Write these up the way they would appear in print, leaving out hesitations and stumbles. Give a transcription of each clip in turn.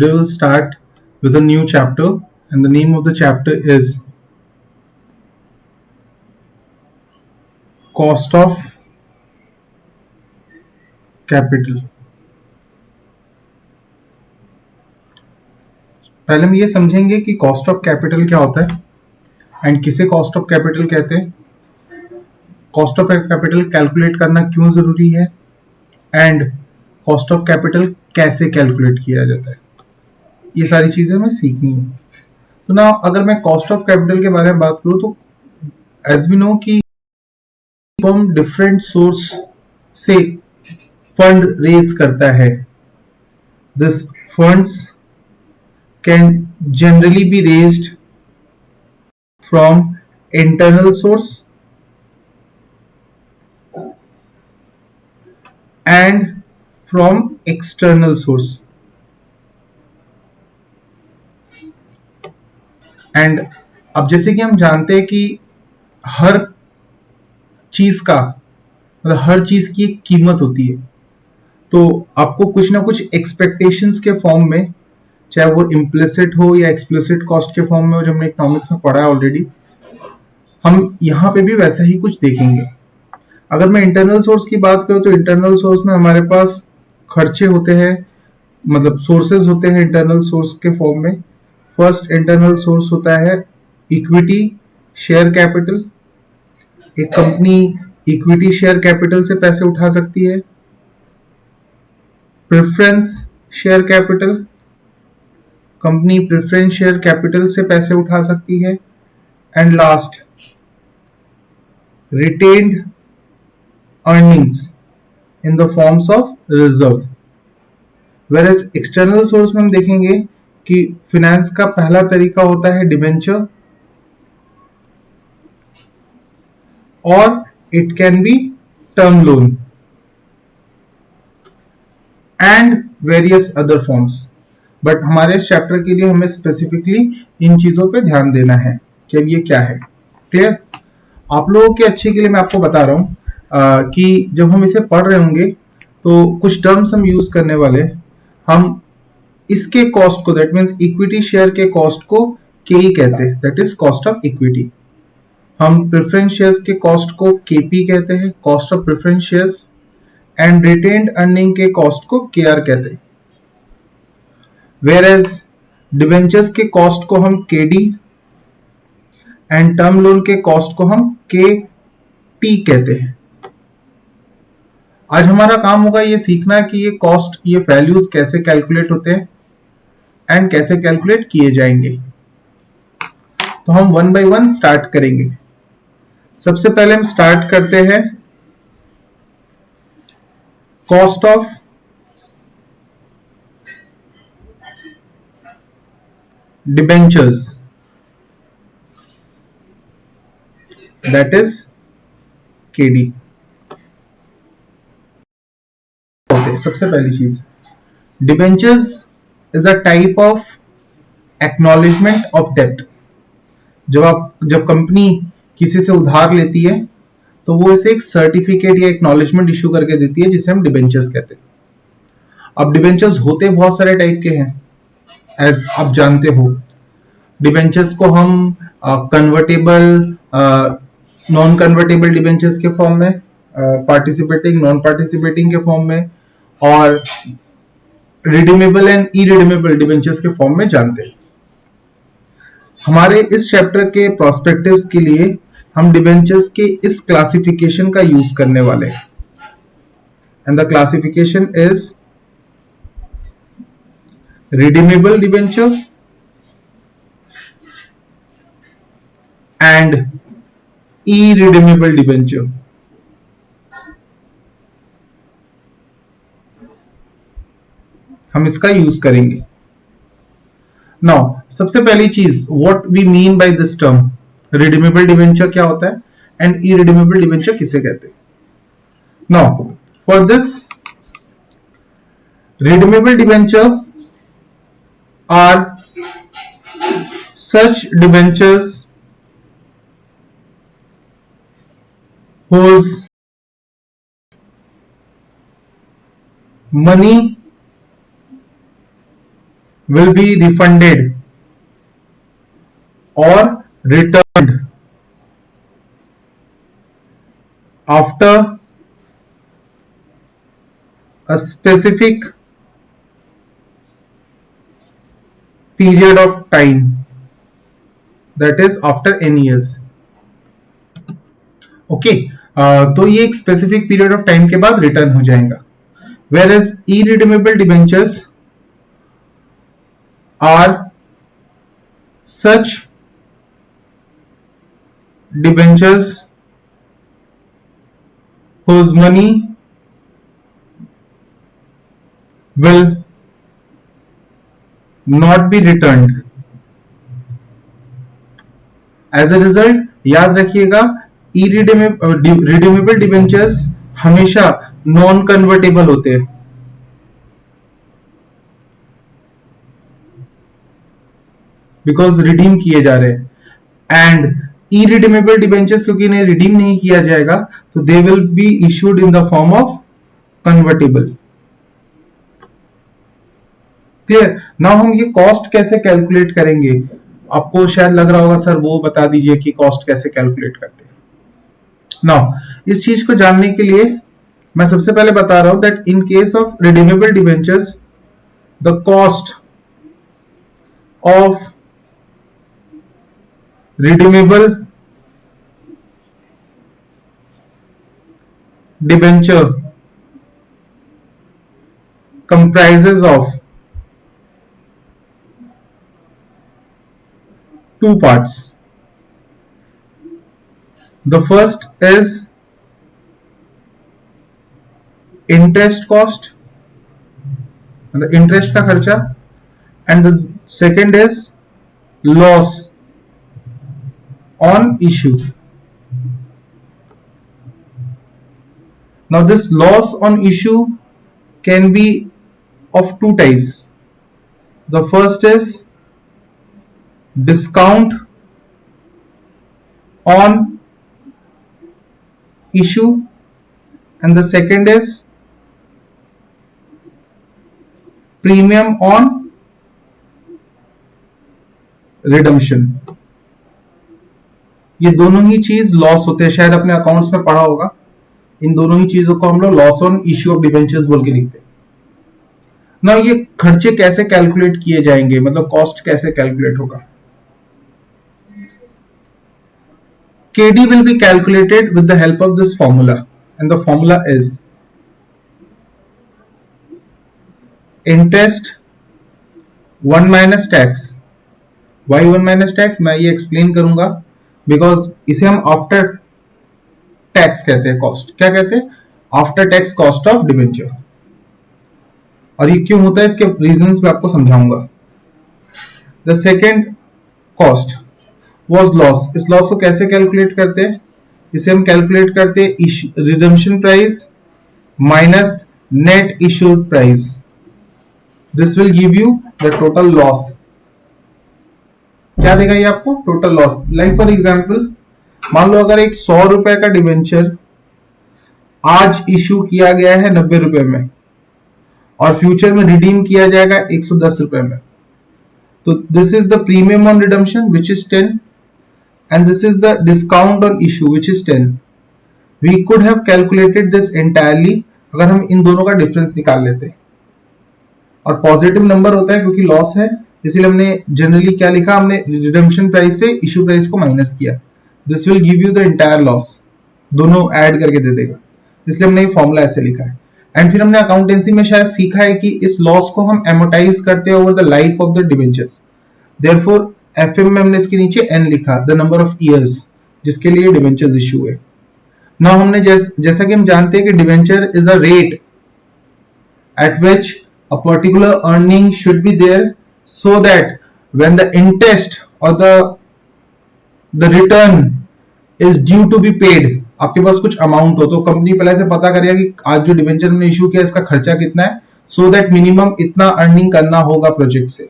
Today we'll start with a new chapter, and the name of the chapter is Cost of Capital. पहले हम ये समझेंगे कि cost of capital क्या होता है एंड किसे कॉस्ट ऑफ कैपिटल कहते हैं, कॉस्ट ऑफ कैपिटल कैलकुलेट करना क्यों जरूरी है एंड कॉस्ट ऑफ कैपिटल कैसे कैलकुलेट किया जाता है। ये सारी चीजें हमें सीखनी है। तो ना अगर मैं कॉस्ट ऑफ कैपिटल के बारे में बात करूं तो एज वी नो कि फर्म डिफरेंट सोर्स से फंड रेज करता है। This funds can generally be raised from internal source and from external source. And अब जैसे कि हम जानते हैं कि हर चीज का मतलब हर चीज की एक कीमत होती है, तो आपको कुछ ना कुछ एक्सपेक्टेशंस के फॉर्म में, चाहे वो इम्प्लिसिट हो या एक्सप्लिसिट कॉस्ट के फॉर्म में हो, जो हमने इकोनॉमिक्स में पढ़ा है ऑलरेडी, हम यहाँ पे भी वैसा ही कुछ देखेंगे। अगर मैं इंटरनल सोर्स की बात करूँ तो इंटरनल सोर्स में हमारे पास खर्चे होते हैं, मतलब सोर्सेज होते हैं इंटरनल सोर्स के फॉर्म में। फर्स्ट इंटरनल सोर्स होता है इक्विटी शेयर कैपिटल। एक कंपनी इक्विटी शेयर कैपिटल से पैसे उठा सकती है। Preference share capital, company preference share capital से पैसे उठा सकती है। And last retained earnings in the forms of reserve. Whereas external source में हम देखेंगे कि फिनेंस का पहला तरीका होता है डिबेंचर, और it can be term loan and various other forms. But हमारे इस चैप्टर के लिए हमें स्पेसिफिकली इन चीजों पे ध्यान देना है कि अब ये क्या है। क्लियर? आप लोगों के अच्छे के लिए मैं आपको बता रहा हूं कि जब हम इसे पढ़ रहे होंगे तो कुछ टर्म्स हम यूज करने वाले। हम इसके कॉस्ट को, दैट मीन्स इक्विटी शेयर के कॉस्ट को के कहते हैं, that is cost of equity. हम प्रेफरेंस शेयर्स के कॉस्ट को केपी कहते हैं, cost of preference shares. And retained earning के कॉस्ट को केआर कहते हैं। वेयरएज डिबेंचर्स के कॉस्ट को हम केडी एंड टर्म लोन के कॉस्ट को हम के टी कहते हैं। आज हमारा काम होगा ये सीखना कि ये कॉस्ट, ये वैल्यूज कैसे कैलकुलेट होते हैं एंड कैसे कैलकुलेट किए जाएंगे। तो हम वन बाय वन स्टार्ट करेंगे। सबसे पहले हम स्टार्ट करते हैं cost of debentures, that is KD. सबसे पहली चीज, debentures is a type of acknowledgement of डेब्ट। जब कंपनी किसी से उधार लेती है तो वो इसे एक सर्टिफिकेट या एक्नॉलेजमेंट इशू करके देती है, जिसे हम डिबेंचर्स कहते हैं। अब डिबेंचर्स होते बहुत सारे टाइप के हैं, एज आप जानते हो। डिबेंचर्स को हम कन्वर्टेबल, नॉन कन्वर्टेबल डिबेंचर्स के फॉर्म में, पार्टिसिपेटिंग, नॉन पार्टिसिपेटिंग के फॉर्म में, और रिडीमेबल एंड इरिडीमेबल डिबेंचर्स के फॉर्म में जानते हैं। हमारे इस चैप्टर के प्रोस्पेक्टिव्स के लिए हम डिबेंचर्स के इस क्लासिफिकेशन का यूज करने वाले हैं, and the classification is redeemable debenture and irredeemable debenture. हम इसका यूज करेंगे। नाउ सबसे पहली चीज, what we mean by this term, redeemable debenture क्या होता है एंड इरिडीमेबल डिबेंचर किसे कहते हैं। Now for this, redeemable debenture are such debentures whose money will be refunded or returned after a specific period of time, that is after n years. Okay, तो ये एक specific period of time के बाद return हो जाएगा. Whereas irredeemable debentures are such debentures whose money will not be returned. As a result, याद रखिएगा redeemable debentures हमेशा नॉन कन्वर्टेबल होते हैं. बिकॉज रिडीम किए जा रहे हैं. एंड इरिडीमेबल डिबेंचर्स क्योंकि इन्हें रिडीम नहीं किया जाएगा तो they will be issued in the form of convertible. Clear. Now हम ये कॉस्ट कैसे कैलकुलेट करेंगे, आपको शायद लग रहा होगा सर वो बता दीजिए कि कॉस्ट कैसे कैलकुलेट करते हैं. नाउ इस चीज को जानने के लिए मैं सबसे पहले बता रहा हूं that in case of redeemable debentures the cost of redeemable debenture comprises of two parts. The first is interest cost, the interest का खर्चा, and the second is loss on issue. Now this loss on issue can be of two types. The first is discount on issue and the second is premium on redemption. ये दोनों ही चीज loss होते हैं, शायद अपने accounts में पढ़ा होगा. इन दोनों ही चीजों को हम लोग loss on issue of debentures बोल के लिखते हैं. ना ये खर्चे कैसे कैलकुलेट किए जाएंगे, मतलब कॉस्ट कैसे कैलकुलेट होगा. KD will be calculated with the help of this formula and the formula is interest 1 minus tax. Why 1 minus tax मैं ये एक्सप्लेन करूंगा बिकॉज इसे हम आफ्टर टैक्स कहते हैं. कॉस्ट क्या कहते हैं, after tax cost of debenture. और ये क्यों होता है इसके रीजंस मैं आपको समझाऊंगा. The second cost was loss. इस लॉस को कैसे कैलकुलेट करते हैं, इसे हम कैलकुलेट करते हैं redemption price minus net issued price. This will give you the total loss. क्या देगा ये आपको, total loss. Like for example मान लो अगर एक 100 रुपए का डिबेंचर आज इश्यू किया गया है 90 रुपए में और फ्यूचर में रिडीम किया जाएगा 110 रुपए में, तो this is the premium on redemption which is 10 and this is the discount on issue which is 10. We could have calculated this entirely अगर हम इन दोनों का डिफरेंस निकाल लेते. और पॉजिटिव नंबर होता है क्योंकि लॉस है, इसलिए हमने जनरली क्या लिखा, हमने रिडेम्पशन प्राइस से इशू प्राइस को माइनस किया. This will give you the entire loss. दोनों ऐड करके दे देगा, इसलिए हमने ये फॉर्मूला ऐसे लिखा है. एंड फिर हमने अकाउंटेंसी में शायद सीखा है कि इस लॉस को हम एमोटाइज करते हैं over the life of the debentures. Therefore FM में हमने इसके नीचे एन लिखा, द नंबर ऑफ ईयर्स जिसके लिए डिबेंचर्स इशू है. नाउ हमने जैसा कि हम जानते हैं कि debenture is a rate at which a particular earning should be there so that when the interest or the return is due to be paid, आपके पास कुछ अमाउंट हो तो कंपनी पहले से पता करेगा कि आज जो डिबेंचर हमने इशू किया इसका खर्चा कितना है, सो दैट मिनिमम इतना अर्निंग करना होगा प्रोजेक्ट से.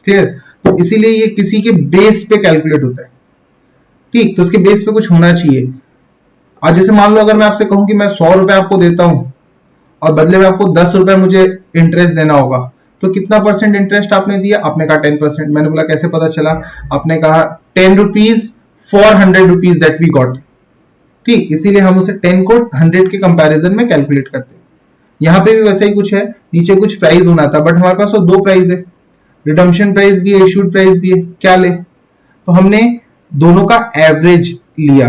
क्लियर. तो इसीलिए ये किसी के बेस पे कैलकुलेट होता है. ठीक, तो उसके बेस पे कुछ होना चाहिए. आज जैसे मान लो अगर मैं आपसे कहूं कि मैं 100 रुपए आपको देता हूं और बदले में आपको 10 रुपए मुझे इंटरेस्ट देना होगा, तो तो कितना परसेंट इंटरेस्ट आपने दिया? आपने कहा 10%। मैंने बोला कैसे पता चला? आपने कहा 10 rupees for 100 rupees that we got. ठीक, इसीलिए हम उसे 10 को 100 के कंपैरिजन में कैलकुलेट करते हैं। यहाँ पे भी वैसा ही कुछ है, नीचे कुछ प्राइस होना था, बट हमारे पास तो दो प्राइस है, रिडम्पशन प्राइस भी है, इशूड प्राइस भी है, क्या ले? तो हमने दोनों का एवरेज लिया।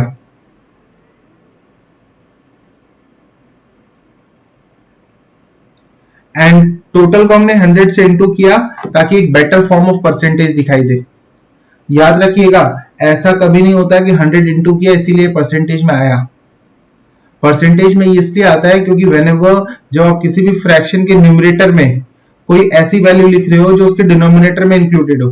एंड टोटल को हमने 100 से इंटू किया ताकि एक बेटर फॉर्म ऑफ परसेंटेज दिखाई दे। याद रखिएगा, ऐसा कभी नहीं होता कि 100 इंटू किया इसीलिए परसेंटेज में आया। परसेंटेज में इसलिए आता है क्योंकि व्हेनेवर जब आप किसी भी फ्रैक्शन के न्यूमरेटर में कोई ऐसी वैल्यू लिख रहे हो जो उसके डिनोमिनेटर में इंक्लूडेड हो,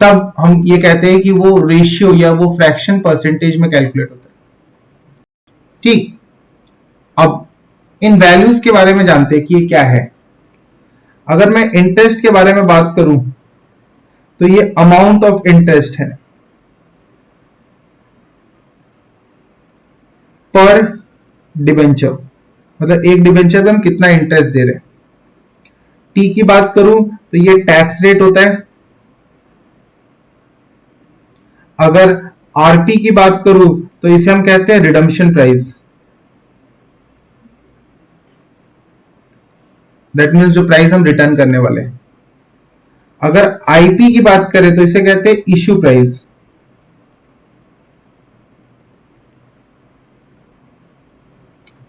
तब हम ये कहते हैं कि वो रेशियो या वो फ्रैक्शन परसेंटेज में कैलकुलेट होता है। ठीक, अब इन वैल्यूज के बारे में जानते हैं कि ये क्या है। अगर मैं इंटरेस्ट के बारे में बात करूं तो ये अमाउंट ऑफ इंटरेस्ट है पर डिबेंचर, मतलब एक डिबेंचर पे हम कितना इंटरेस्ट दे रहे हैं। टी की बात करूं तो ये टैक्स रेट होता है। अगर आरपी की बात करूं तो इसे हम कहते हैं रिडम्पशन प्राइस, दैट मीन्स जो प्राइस हम रिटर्न करने वाले हैं। अगर आईपी की बात करें तो इसे कहते हैं issue price.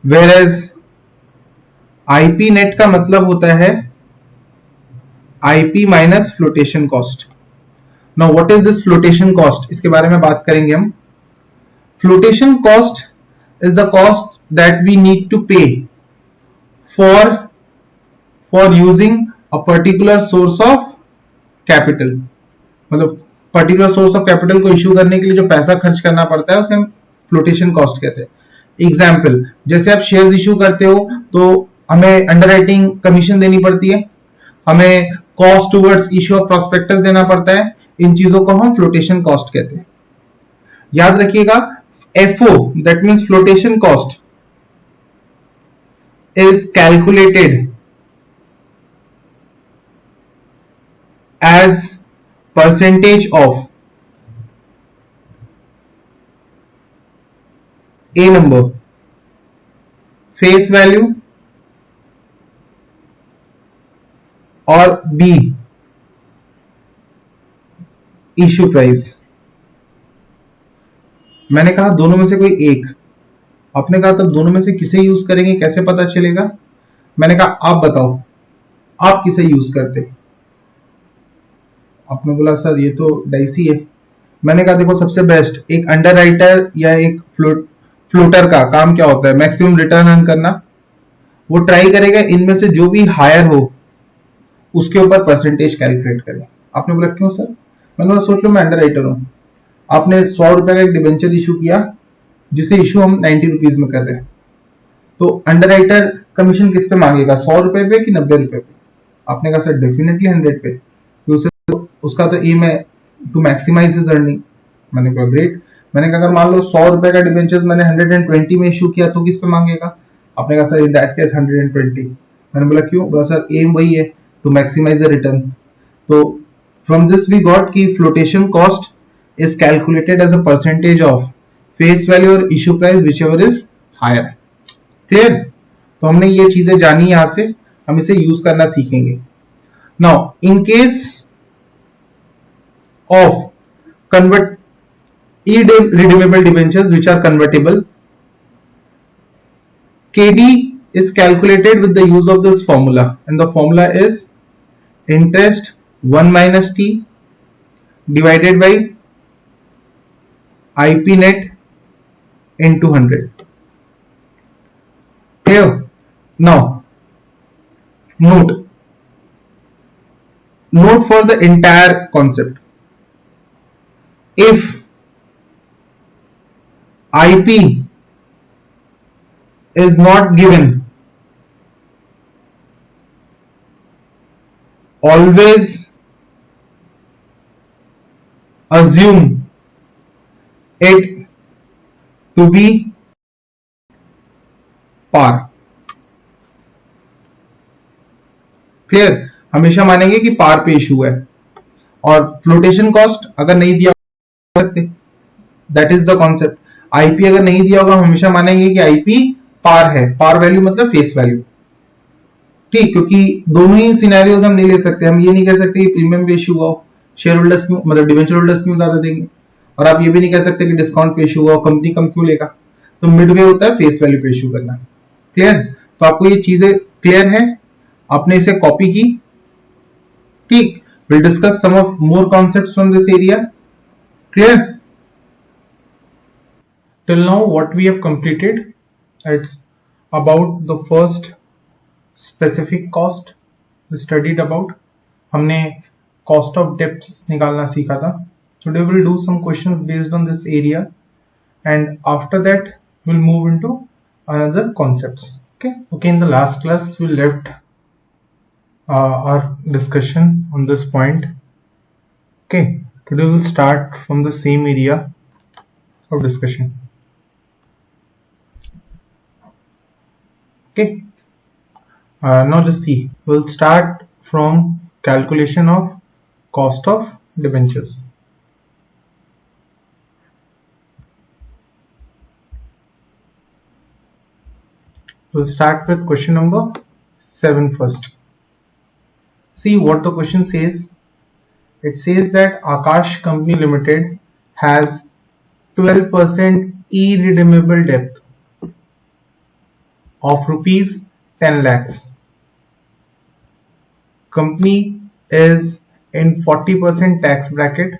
Whereas IP net का मतलब होता है IP minus flotation cost. Now what is this flotation cost, इसके बारे में बात करेंगे हम। Flotation cost is the cost that we need to pay for using a particular source of capital, मतलब पर्टिकुलर सोर्स ऑफ कैपिटल को issue करने के लिए जो पैसा खर्च करना पड़ता है उसे हम फ्लोटेशन कॉस्ट कहते हैं। एग्जाम्पल, जैसे आप शेयर्स इश्यू करते हो तो हमें अंडरराइटिंग कमीशन देनी पड़ती है, हमें cost towards issue of prospectus देना पड़ता है, इन चीजों को हम फ्लोटेशन कॉस्ट कहते हैं। याद रखिएगा, FO that means flotation cost is calculated as percentage of a number face value और b issue price। मैंने कहा दोनों में से कोई एक, आपने कहा तब दोनों में से किसे यूज करेंगे, कैसे पता चलेगा? मैंने कहा आप बताओ, आप किसे यूज करते? आपने बोला सर ये तो डाइसी है। मैंने कहा देखो सबसे बेस्ट, एक अंडरराइटर या एक फ्लोटर का काम क्या होता है? मैक्सिमम रिटर्न अर्न करना। वो ट्राई करेगा इनमें से जो भी हायर हो उसके ऊपर परसेंटेज कैलकुलेट करें। आपने बोला क्यों सर? मैंने बोला सोच लो मैं अंडरराइटर हूं, आपने 100 रुपए का एक डिबेंचर इशू किया जिसे इशू हम 90 रुपीज में कर रहे हैं, तो अंडरराइटर कमीशन किस पे मांगेगा, 100 रुपए पे कि 90 रुपए पे? आपने कहा सर डेफिनेटली 100 पे, उसका तो एम है टू मैक्सिमाइज हिज अर्निंग। मैंने कहा ग्रेट। मैंने कहा अगर मान लो 100 रुपए का डिबेंचर्स मैंने 120 में इशू किया तो किस पे मांगेगा? आपने कहा सर इन दैट केस 120। मैंने बोला क्यों? बोला सर एम वही है टू मैक्सिमाइज द रिटर्न। तो फ्रॉम दिस वी गॉट कि flotation cost is calculated as a percentage of face value और issue price whichever is higher. Clear? तो हमने ये चीजें जानी, यहां से हम इसे यूज करना सीखेंगे। Now in case of irredeemable debentures which are convertible, KD is calculated with the use of this formula, and the formula is interest 1 minus T divided by IP net into 100. Clear? Now note for the entire concept. If IP is not given, always assume it to be par. Clear, हमेशा मानेंगे कि पार पे issue है, और flotation cost अगर नहीं दिया सकते, that is the concept. IP अगर नहीं दिया होगा, हमेशा मानेंगे कि आईपी पार है, पार वैल्यू मतलब फेस वैल्यू, ठीक, क्योंकि दोनों ही सिनेरियोज हम नहीं ले सकते। हम ये नहीं कह सकते कि प्रीमियम पे इशू हुआ, शेयर होल्डर्स क्यों, मतलब डिवेंचर होल्डर्स क्यों ज्यादा देंगे, और आप ये भी नहीं कह सकते कि डिस्काउंट पे इशू हुआ, कंपनी कम क्यों लेगा। तो मिडवे होता है फेस वैल्यू पे इशू करना। क्लियर, तो आपको ये चीजें क्लियर है, आपने इसे कॉपी की, ठीक। Will discuss some of more concepts from this area. Clear, till now what we have completed, it's about the first specific cost we studied about, हमने cost of debts निकालना सीखा था। Today we'll do some questions based on this area, and after that we'll move into another concepts. Okay, in the last class we left our discussion on this point. Okay, today we'll start from the same area of discussion. Okay, now just see, we'll start from calculation of cost of debentures. We'll start with question number 7 first. See what the question says. It says that Akash Company Limited has 12% irredeemable debt of rupees 10 lakhs. Company is in 40% tax bracket.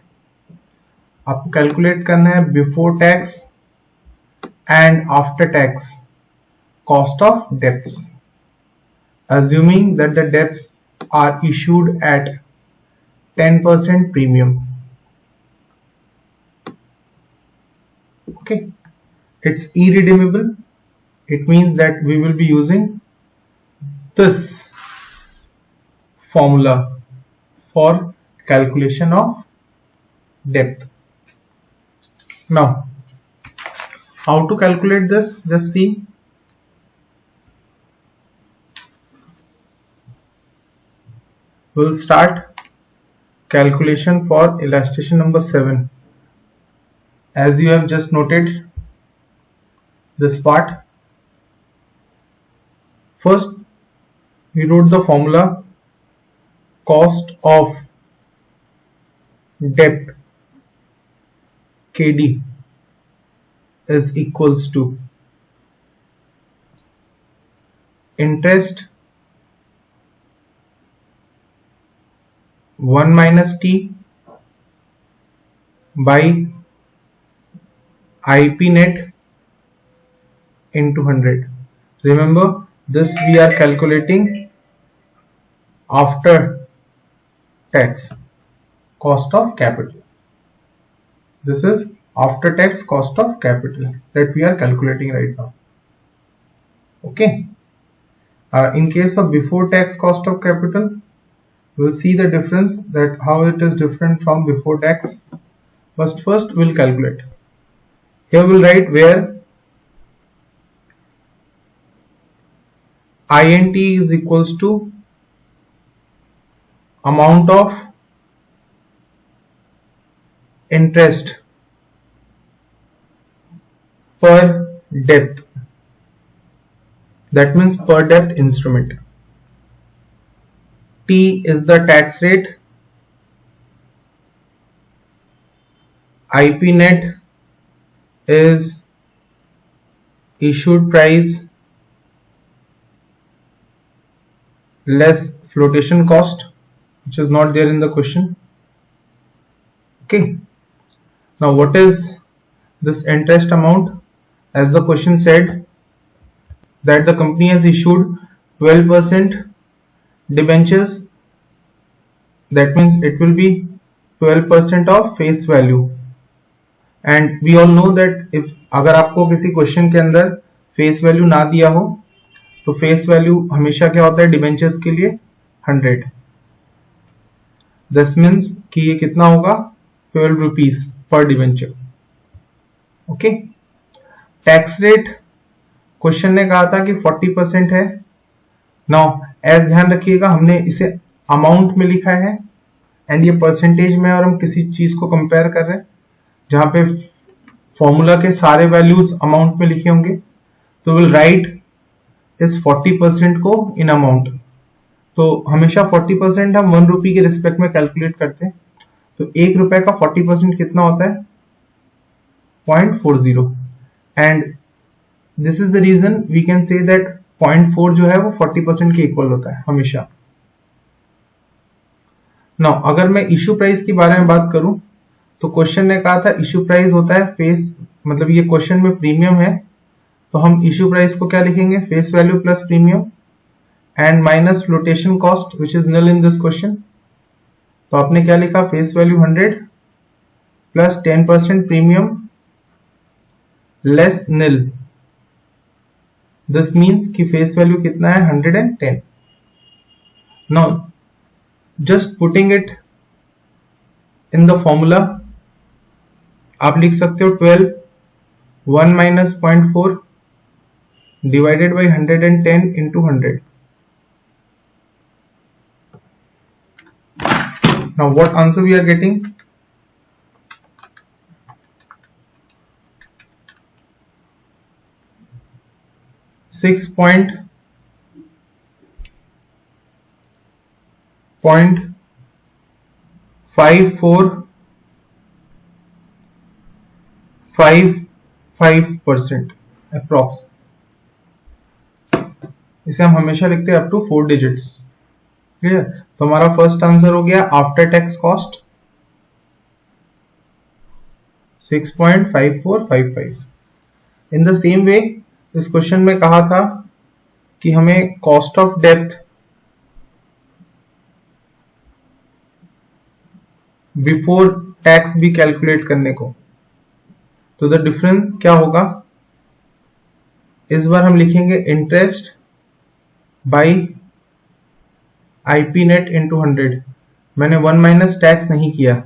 आपको calculate करना है before tax and after tax cost of debts, assuming that the debts are issued at 10% premium. Okay, it's irredeemable. It means that we will be using this formula for calculation of debt. Now, how to calculate this? Just see. We'll start calculation for illustration number 7. As you have just noted this part, first we wrote the formula cost of debt KD is equals to interest 1 minus T by IP net into 100. Remember, this we are calculating after tax cost of capital. This is after tax cost of capital that we are calculating right now. Okay. In case of before tax cost of capital, we'll see the difference, that how it is different from before tax. First we'll calculate. Here we'll write where INT is equals to amount of interest per debt, that means per debt instrument. T is the tax rate, IP net is issued price less flotation cost, which is not there in the question. Okay, now what is this interest amount? As the question said, that the company has issued 12% debentures, that means it will be 12% of face value. And we all know that if अगर आपको किसी question के अंदर face value ना दिया हो, तो face value हमेशा क्या होता है डिबेंचर्स के लिए 100. दिस मीन्स कि ये कितना होगा 12 rupees per debenture. Okay, tax rate question ने कहा था कि 40% है. नाउ एज ध्यान रखिएगा, हमने इसे अमाउंट में लिखा है एंड ये परसेंटेज में, और हम किसी चीज को कंपेयर कर रहे हैं जहां पे फॉर्मूला के सारे वैल्यूज अमाउंट में लिखे होंगे, तो विल राइट इस 40% को इन अमाउंट। तो हमेशा 40% हम 1 रुपी के रिस्पेक्ट में कैलकुलेट करते हैं, तो 1 रुपए का 40% कितना होता है? 0.40, and this is the reason we can say that 0.4 जो है वो 40% के इक्वल होता है हमेशा। नाउ अगर मैं इशू प्राइस के बारे में बात करूं, तो क्वेश्चन ने कहा था इशू प्राइस होता है फेस, मतलब ये क्वेश्चन में प्रीमियम है, तो हम इशू प्राइस को क्या लिखेंगे? Face value plus premium and minus flotation cost which is nil in this question. तो आपने क्या लिखा? Face value 100 plus 10% premium less nil। This means कि फेस वैल्यू कितना है? 110। Now just putting it in the formula, आप लिख सकते हो 12 1 minus 0.4 divided by 110 into 100. Now what answer we are getting? 6.5455% approx. इसे हम हमेशा लिखते हैं अप टू 4 डिजिट्स। क्लियर? तो हमारा फर्स्ट आंसर हो गया after tax cost 6.5455। In the same way इस क्वेश्चन में कहा था कि हमें cost of depth before tax भी कैलकुलेट करने को, तो द डिफरेंस क्या होगा? इस बार हम लिखेंगे interest by IP net into 100। मैंने 1 माइनस टैक्स नहीं किया।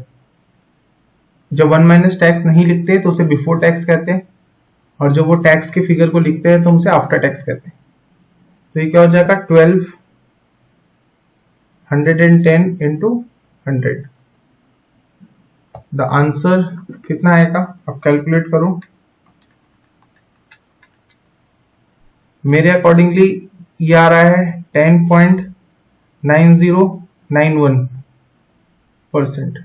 जब 1 माइनस टैक्स नहीं लिखते तो उसे बिफोर टैक्स कहते हैं, और जब वो टैक्स के फिगर को लिखते हैं तो उसे आफ्टर टैक्स कहते हैं। तो ये क्या हो जाएगा? 12 110 इंटू 100। द आंसर कितना आएगा? अब कैलकुलेट करो। मेरे अकॉर्डिंगली ये आ रहा है 10.9091%।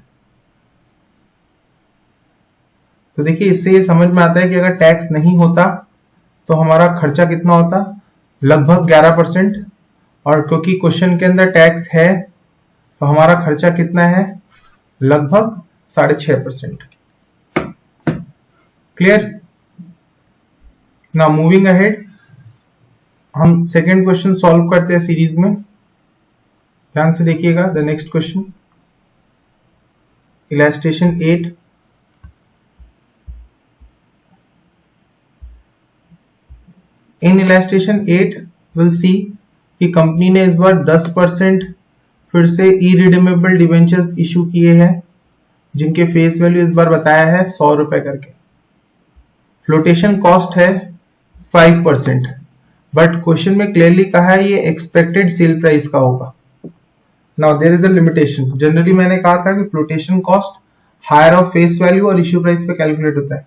तो देखिए इससे ये समझ में आता है कि अगर टैक्स नहीं होता तो हमारा खर्चा कितना होता? लगभग 11%, और क्योंकि क्वेश्चन के अंदर टैक्स है तो हमारा खर्चा कितना है? लगभग 6.5%। क्लियर? नाउ मूविंग अहेड, हम सेकेंड क्वेश्चन सॉल्व करते हैं सीरीज में। ध्यान से देखिएगा the next question, illustration 8। In illustration 8 will see कि कंपनी ने इस बार 10% फिर से इरिडीमेबल डिवेंचर्स इशू किए हैं, जिनके फेस वैल्यू इस बार बताया है 100 रुपए करके। फ्लोटेशन कॉस्ट है 5%, बट क्वेश्चन में क्लियरली कहा है ये एक्सपेक्टेड सेल प्राइस का होगा। Now there is a limitation. Generally मैंने कहा था कि flotation cost higher of face value और इशू प्राइस पे कैलकुलेट होता है,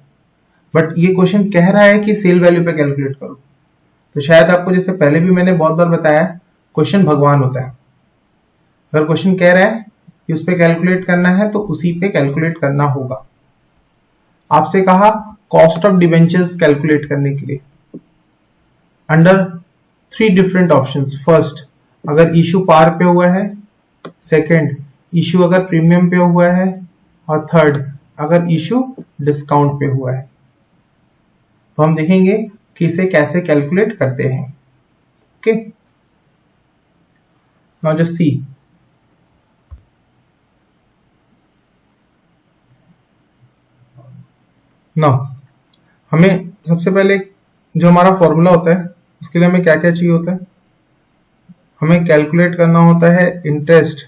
बट ये क्वेश्चन कह रहा है कि सेल वैल्यू पे कैलकुलेट करो। तो शायद आपको, जैसे पहले भी मैंने बहुत बार बताया, क्वेश्चन भगवान होता है। अगर क्वेश्चन कह रहा है कि उस पर कैलकुलेट करना है तो उसी पे कैलकुलेट करना होगा। आपसे कहा कॉस्ट ऑफ डिवेंचर्स कैलकुलेट करने के लिए अंडर 3 डिफरेंट ऑप्शंस। फर्स्ट, अगर इशू पार पे हुआ है, सेकंड इशू अगर प्रीमियम पे हुआ है, और थर्ड अगर इशू डिस्काउंट पे हुआ है। तो हम देखेंगे कि इसे कैसे कैलकुलेट करते हैं। ओके, नाउ जस्ट सी। नाउ हमें सबसे पहले जो हमारा फॉर्मूला होता है उसके लिए हमें क्या क्या चाहिए होता है? हमें कैलकुलेट करना होता है इंटरेस्ट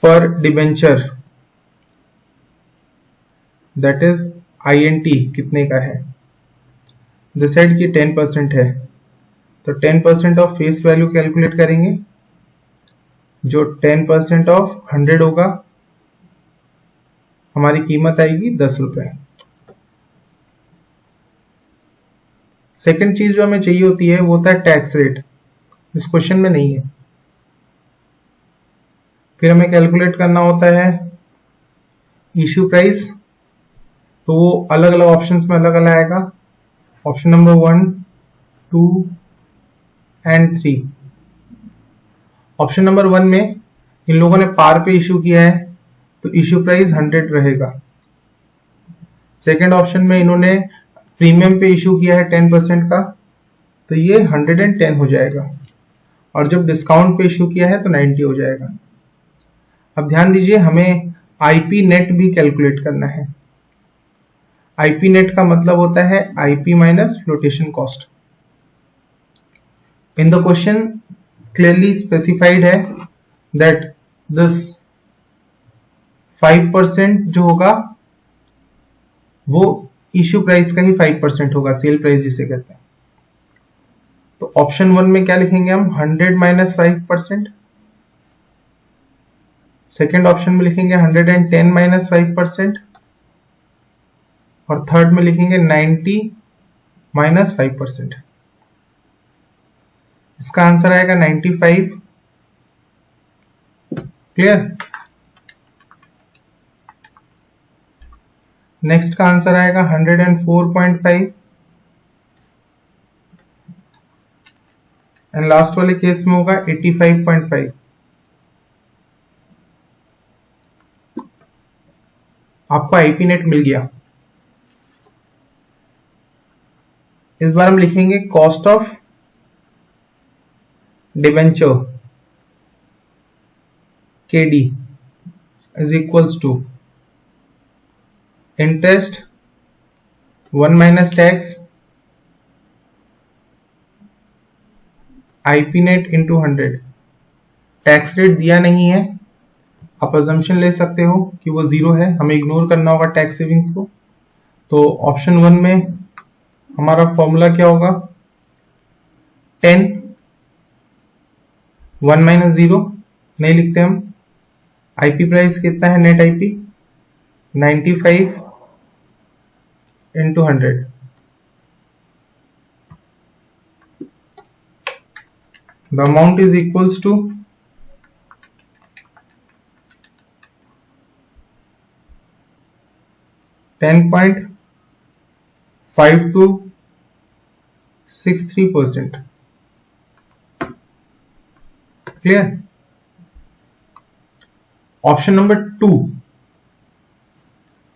पर डिबेंचर, दैट इज INT कितने का है। दिस साइड की 10% है, तो 10% ऑफ फेस वैल्यू कैलकुलेट करेंगे, जो 10% ऑफ 100 होगा, हमारी कीमत आएगी 10 रुपए। सेकंड चीज जो हमें चाहिए होती है वो होता है टैक्स रेट, इस क्वेश्चन में नहीं है। फिर हमें कैलकुलेट करना होता है इशू प्राइस, तो वो अलग अलग ऑप्शंस में अलग अलग आएगा, option number 1, 2 and 3। Option number 1 में इन लोगों ने पार पे इशू किया है तो इशू प्राइस 100 रहेगा। सेकंड ऑप्शन में इन्होंने प्रीमियम पे इशू किया है 10% का, तो ये 110 हो जाएगा, और जब डिस्काउंट पे इशू किया है तो 90 हो जाएगा। अब ध्यान दीजिए, हमें आईपी नेट भी कैलकुलेट करना है। आईपी नेट का मतलब होता है IP minus flotation cost. In the question clearly specified है दैट दिस 5% जो होगा वो इश्यू प्राइस का ही 5% होगा, सेल प्राइस जिसे कहते हैं। तो ऑप्शन 1 में क्या लिखेंगे हम, 100 माइनस 5%। सेकेंड ऑप्शन में लिखेंगे 110 माइनस 5%, और थर्ड में लिखेंगे 90 माइनस 5%। इसका आंसर आएगा 95। क्लियर? नेक्स्ट का आंसर आएगा 104.5, एंड लास्ट वाले केस में होगा 85.5। आपको आईपी नेट मिल गया। इस बार हम लिखेंगे cost of debenture KD is equals to interest 1 minus tax IP net into 100। Tax rate दिया नहीं है, आप अजम्पशन ले सकते हो कि वो 0 है, हमें इग्नोर करना होगा टैक्स सेविंग्स को। तो ऑप्शन 1 में हमारा फॉर्मूला क्या होगा, 10 1 माइनस 0 नहीं लिखते हम। आईपी प्राइस कितना है, net IP 95 into 100। The amount is equals to 10.5263%। Clear? Option number 2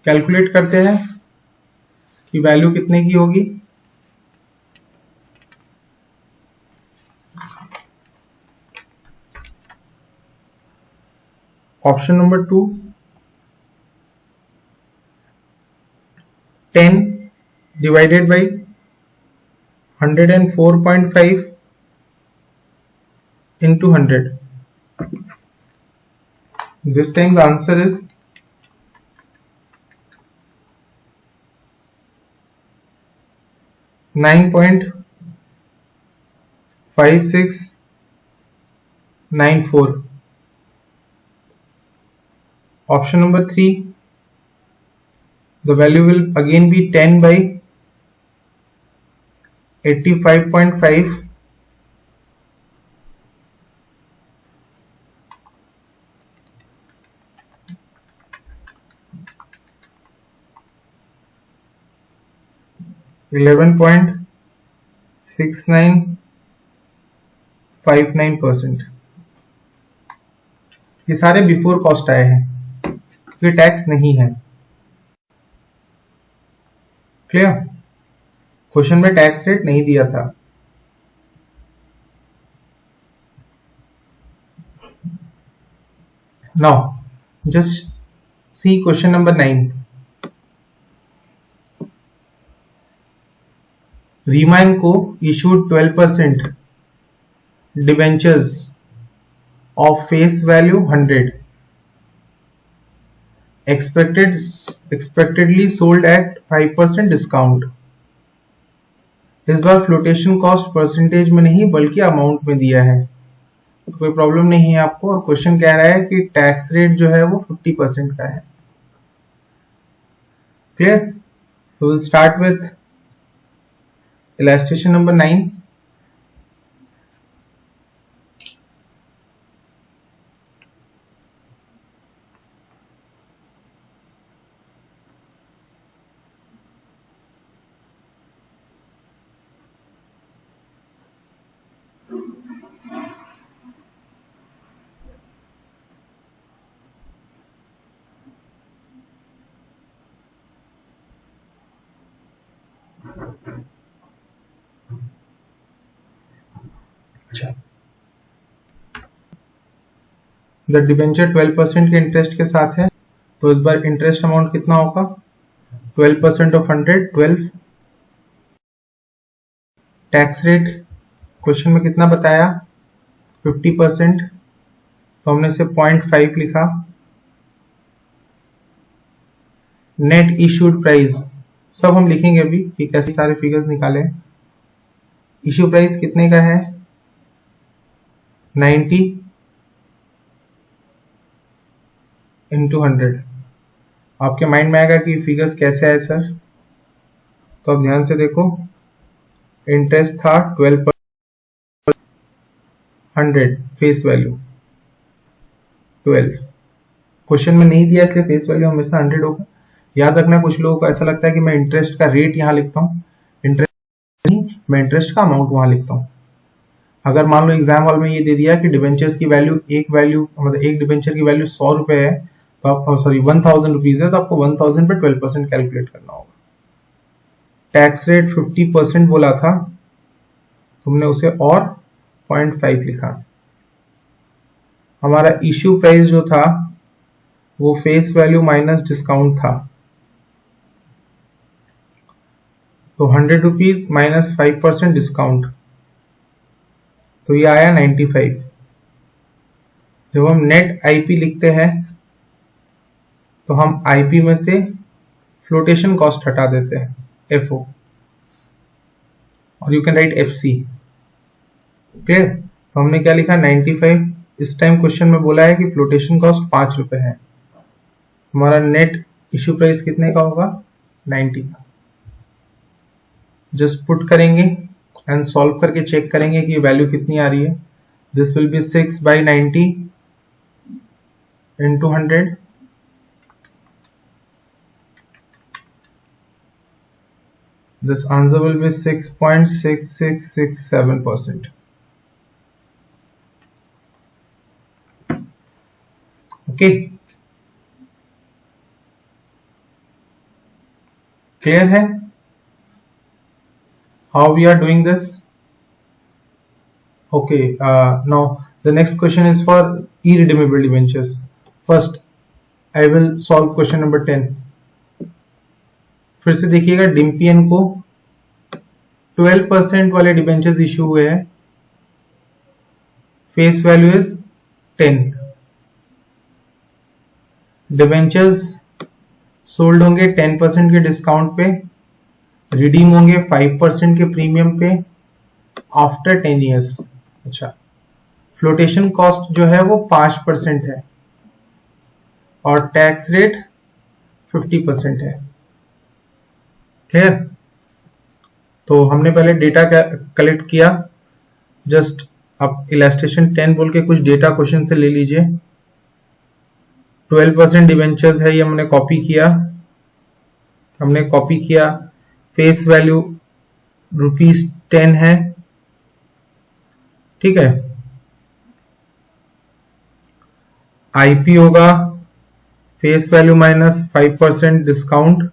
calculate करते हैं कि वैल्यू कितने की होगी। Option number 2, 10 divided by 104.5 into 100. This time the answer is 9.5694. Option number 3, the value will again be 10 by 85.5 11.6959%। ये सारे before cost आए हैं, क्योंकि टैक्स नहीं है। क्लियर? क्वेश्चन में टैक्स रेट नहीं दिया था। Now just see question number 9। Reema को issued 12% debentures of face value 100, expectedly sold at 5% discount. इस बार फ्लोटेशन कॉस्ट परसेंटेज में नहीं बल्कि अमाउंट में दिया है, तो कोई प्रॉब्लम नहीं है आपको। और क्वेश्चन कह रहा है कि टैक्स रेट जो है वो 50% का है। क्लियर? तो will start with illustration number 9। अच्छा, द डिबेंचर 12% के इंटरेस्ट के साथ है, तो इस बार इंटरेस्ट अमाउंट कितना होगा? 12% ऑफ 100 12। टैक्स रेट क्वेश्चन में कितना बताया? 50%, तो हमने इसे 0.5 लिखा। नेट इशूड प्राइस सब हम लिखेंगे अभी कि कैसे सारे फिगर्स निकालें। इशू प्राइस कितने का है? 90 इंटू 100। आपके माइंड में आएगा कि फिगर्स कैसे आए सर, तो अब ध्यान से देखो। इंटरेस्ट था 12%, 100 फेस वैल्यू 12। क्वेश्चन में नहीं दिया इसलिए फेस वैल्यू हमेशा 100 होगा। याद रखना, कुछ लोगों को ऐसा लगता है कि मैं इंटरेस्ट का रेट यहां लिखता हूं, इंटरेस्ट नहीं, मैं इंटरेस्ट का अमाउंट वहां लिखता हूं। अगर मान लो एग्जाम हॉल में ये दे दिया कि डिबेंचर्स की वैल्यू मतलब एक डिबेंचर की वैल्यू 100 रुपए है, तो आप सॉरी 1000 रुपीज है, तो आपको 1000 पे 12% कैलकुलेट करना होगा। टैक्स रेट 50% बोला था, तुमने उसे और 0.5 लिखा। हमारा इश्यू प्राइस जो था वो फेस वैल्यू माइनस डिस्काउंट था, तो 100 रुपीज माइनस 5% डिस्काउंट, तो ये आया 95। जब हम नेट आईपी लिखते हैं तो हम आईपी में से फ्लोटेशन कॉस्ट हटा देते हैं, एफओ, और you can write FC. Clear? तो हमने क्या लिखा? 95। इस टाइम क्वेश्चन में बोला है कि फ्लोटेशन कॉस्ट 5 रुपए है। हमारा नेट इश्यू प्राइस कितने का होगा? 90। जस्ट पुट करेंगे एंड सॉल्व करके चेक करेंगे कि वैल्यू कितनी आ रही है। This will B 6/90 into 100, this answer will be 6.6667%. okay, clear है how we are doing this? okay, now the next question is for irredeemable debentures. First I will solve question number 10. फिर से देखिएगा, डिम्पियन को 12% वाले debentures issue हुए हैं, face value is 10। Debentures sold होंगे 10% के डिस्काउंट पे, रिडीम होंगे 5% के प्रीमियम पे आफ्टर 10 इयर्स। अच्छा, फ्लोटेशन कॉस्ट जो है वो 5% है और टैक्स रेट 50% है। क्लियर? तो हमने पहले डेटा कलेक्ट किया, जस्ट अब इलस्ट्रेशन 10 बोल के कुछ डेटा क्वेश्चन से ले लीजिए। 12% डिवेंचर्स है, ये हमने कॉपी किया। फेस वैल्यू ₹10 है, ठीक है। आईपी होगा फेस वैल्यू माइनस 5% डिस्काउंट,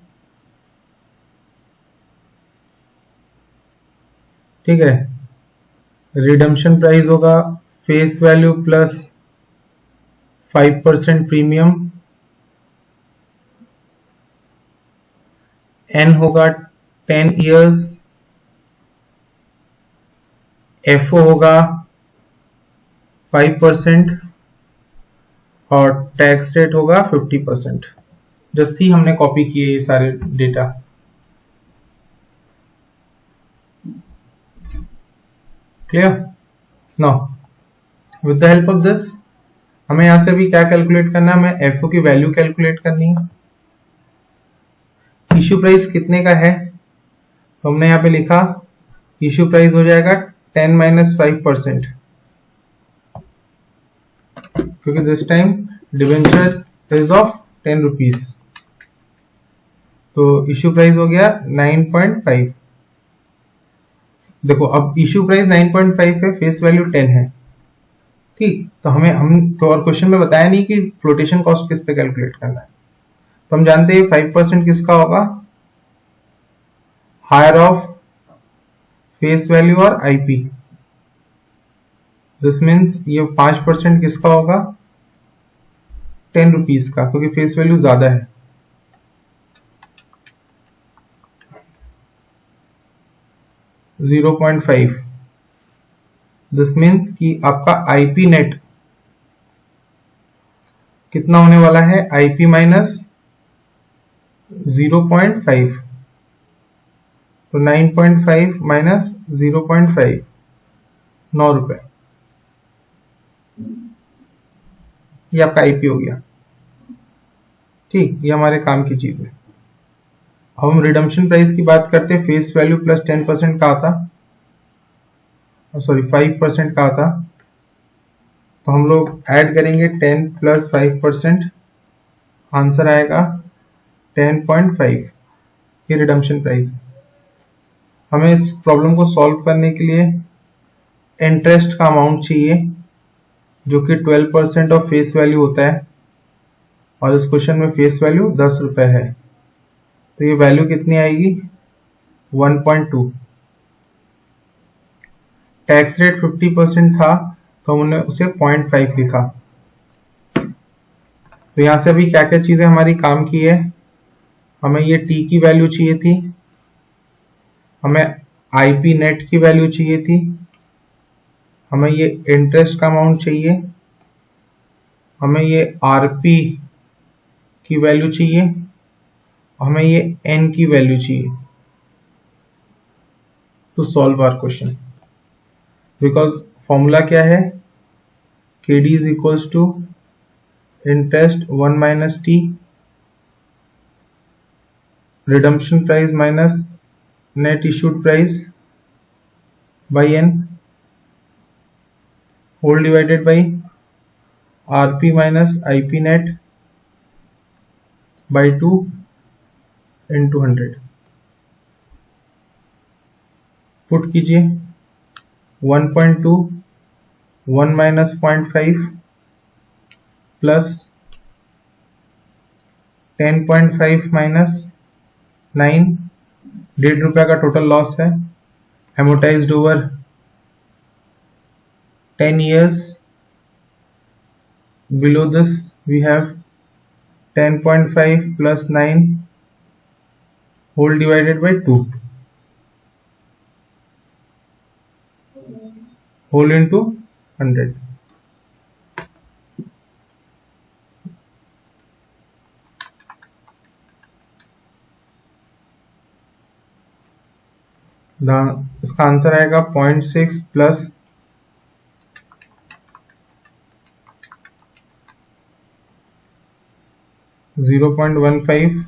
ठीक है। रिडम्पशन प्राइस होगा face value plus 5% premium, N होगा 10 इयर्स, एफओ होगा 5% और टैक्स रेट होगा 50%। जो सी हमने कॉपी किए ये सारे data. Clear? Now with the help of this हमें यहां से अभी क्या कैलकुलेट करना है, हमें एफओ की वैल्यू कैलकुलेट करनी है। इश्यू प्राइस कितने का है, तो हमने यहाँ पे लिखा इश्यू प्राइस हो जाएगा 10 - 5%, क्योंकि this time debenture is of 10 rupees, तो इश्यू प्राइस हो गया 9.5। देखो अब इश्यू प्राइस 9.5 है, फेस वैल्यू 10 है, ठीक। तो हम तो और क्वेश्चन में बताया नहीं कि फ्लोटेशन कॉस्ट किस पे कैलकुलेट करना है, तो हम जानते हैं 5% किसका होगा, हायर ऑफ फेस वैल्यू और आईपी। दिस मीन्स ये 5% किसका होगा, 10 रुपीज का, क्योंकि फेस वैल्यू ज्यादा है। .5 दिस मीन्स कि आपका आईपी नेट कितना होने वाला है, आईपी माइनस 0.5, तो 9.5 माइनस 0.5 9 रुपए, ये आपका आईपी हो गया, ठीक। ये हमारे काम की चीज है। अब हम रिडम्पशन प्राइस की बात करते हैं, फेस वैल्यू प्लस 10% का आता, सॉरी 5% का आता, तो हम लोग ऐड करेंगे 10 + 5%, आंसर आएगा 10.5। ये रिडम्पशन प्राइस है। हमें इस प्रॉब्लम को सॉल्व करने के लिए इंटरेस्ट का अमाउंट चाहिए, जो कि 12% ऑफ फेस वैल्यू होता है, और इस क्वेश्चन में फेस वैल्यू 10 रुपए है, तो ये वैल्यू कितनी आएगी, 1.2। टैक्स रेट 50% था, तो हमने उसे 0.5 लिखा। तो यहां से अभी क्या क्या चीजें हमारी काम की है, हमें ये टी की वैल्यू चाहिए थी, हमें आईपी नेट की वैल्यू चाहिए थी, हमें ये इंटरेस्ट का अमाउंट चाहिए, हमें ये आरपी की वैल्यू चाहिए, हमें ये एन की वैल्यू चाहिए to solve our question. Because formula क्या है, KD is equals to interest 1 - T, redemption price minus net issued price by N, whole divided by RP minus IP net by 2 into 100। Put कीजिए 1.2 1 - 0.5 plus 10.5 minus 9, 1.5 रुपए का total loss है, एमोटाइज्ड over 10 years। Below this we have 10.5 plus 9 whole divided by 2 whole into 100। इसका answer आएगा 0.6 plus 0.15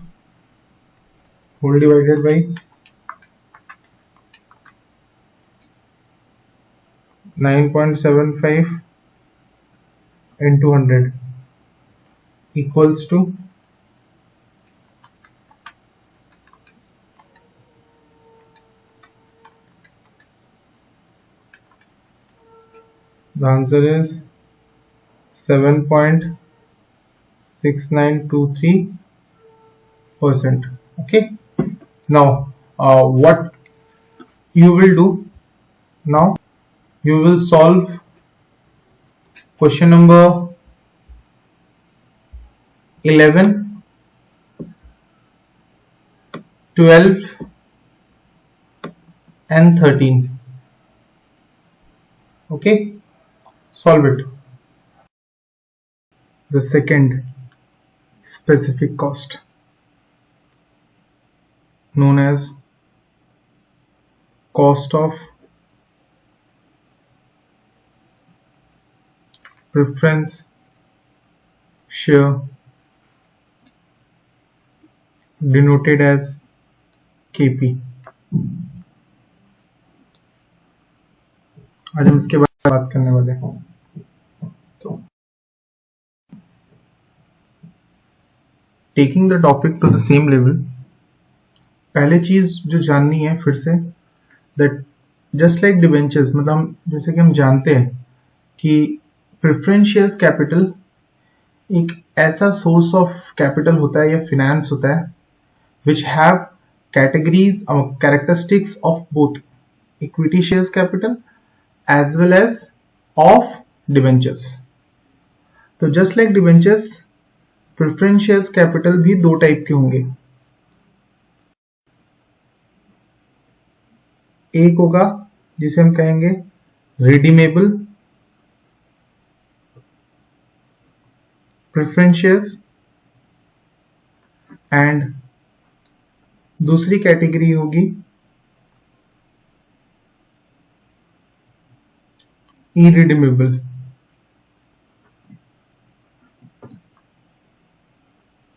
whole divided by 9.75 into 100 equals to the answer is 7.6923%. Okay, now what you will do now, you will solve question number 11, 12 and 13. Okay, solve it. The second specific cost, known as cost of preference share denoted as KP. आज हम इसके बारे में बात करने वाले हैं। तो taking the topic to the same level, पहले चीज जो जाननी है फिर से, दैट जस्ट लाइक डिबेंचर्स, मतलब जैसे कि हम जानते हैं कि प्रेफरेंस शेयर्स कैपिटल एक ऐसा सोर्स ऑफ कैपिटल होता है या फिनेंस होता है विच हैव कैटेगरीज और characteristics of both equity shares capital as well as of debentures। तो just like debentures, preference shares capital भी दो टाइप के होंगे। एक होगा जिसे हम कहेंगे redeemable preference shares and दूसरी कैटेगरी होगी irredeemable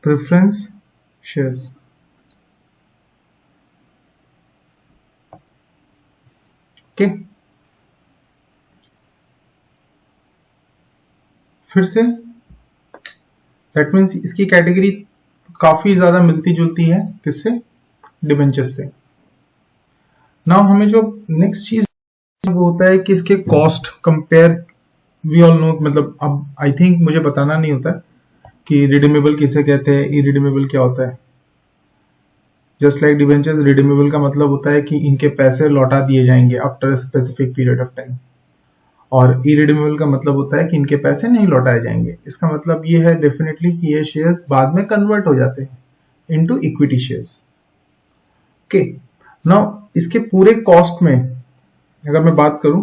preference shares। ओके, फिर से दैट मीन्स इसकी कैटेगरी काफी ज्यादा मिलती जुलती है किससे, डिबेंचर्स से। नाउ हमें जो नेक्स्ट चीज वो होता है कि इसके cost compare, we all know, मतलब अब आई थिंक मुझे बताना नहीं होता कि रिडीमेबल किसे कहते हैं, इरिडीमेबल क्या होता है। जस्ट लाइक डिबेंचर्स, रिडीमेबल का मतलब होता है कि इनके पैसे लौटा दिए जाएंगे after a specific period of time, और इरिडीमेबल का मतलब होता है कि इनके पैसे नहीं लौटाए जाएंगे। इसका मतलब ये है डेफिनेटली कि ये शेयर्स बाद में कन्वर्ट हो जाते हैं into equity shares. Okay, now इसके पूरे कॉस्ट में अगर मैं बात करूं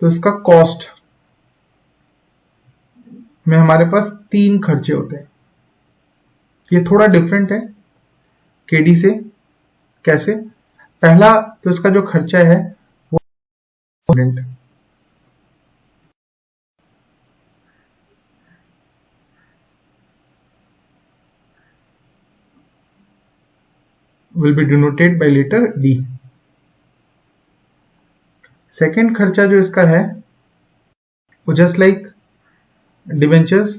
तो इसका कॉस्ट में हमारे पास 3 खर्चे होते हैं। ये थोड़ा डिफरेंट है केडी से। कैसे? पहला तो इसका जो खर्चा है वो will be denoted by letter D। Second खर्चा जो इसका है वो just like debentures,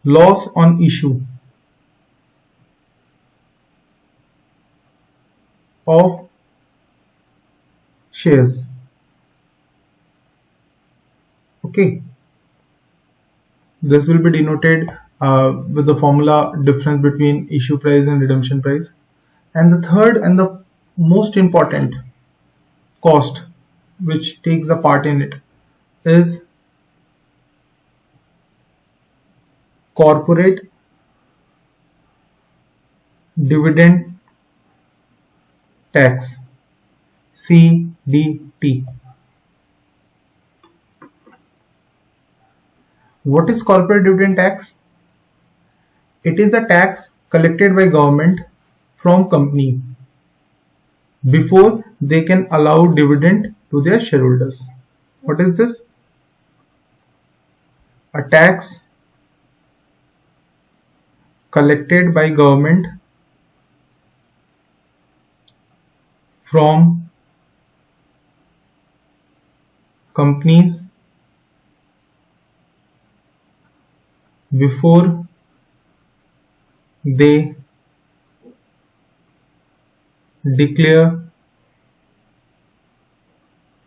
loss on issue of shares. Okay, this will be denoted with the formula difference between issue price and redemption price। And the third and the most important cost which takes a part in it is corporate dividend tax, CDT। What is corporate dividend tax? It is a tax collected by government from company before they can allow dividend to their shareholders। What is this? A tax collected by government from companies before they declare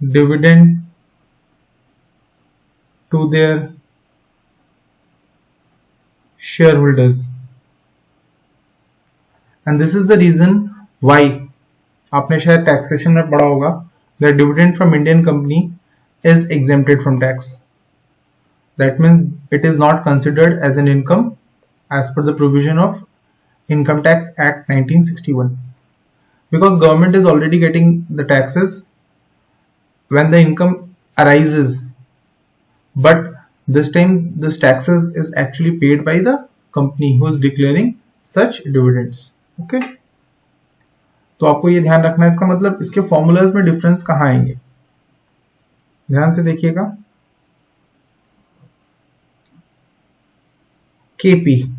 dividend to their shareholders। And this is the reason why आपने शायद taxation में पढ़ा होगा that dividend from Indian company is exempted from tax। That means it is not considered as an income as per the provision of Income Tax Act 1961, because government is already getting the taxes when the income arises, but this time this taxes is actually paid by the company who is declaring such dividends। Okay, तो आपको ये ध्यान रखना है। इसका मतलब इसके formulas में डिफरेंस कहाँ आएंगे, ध्यान से देखिएगा। KP,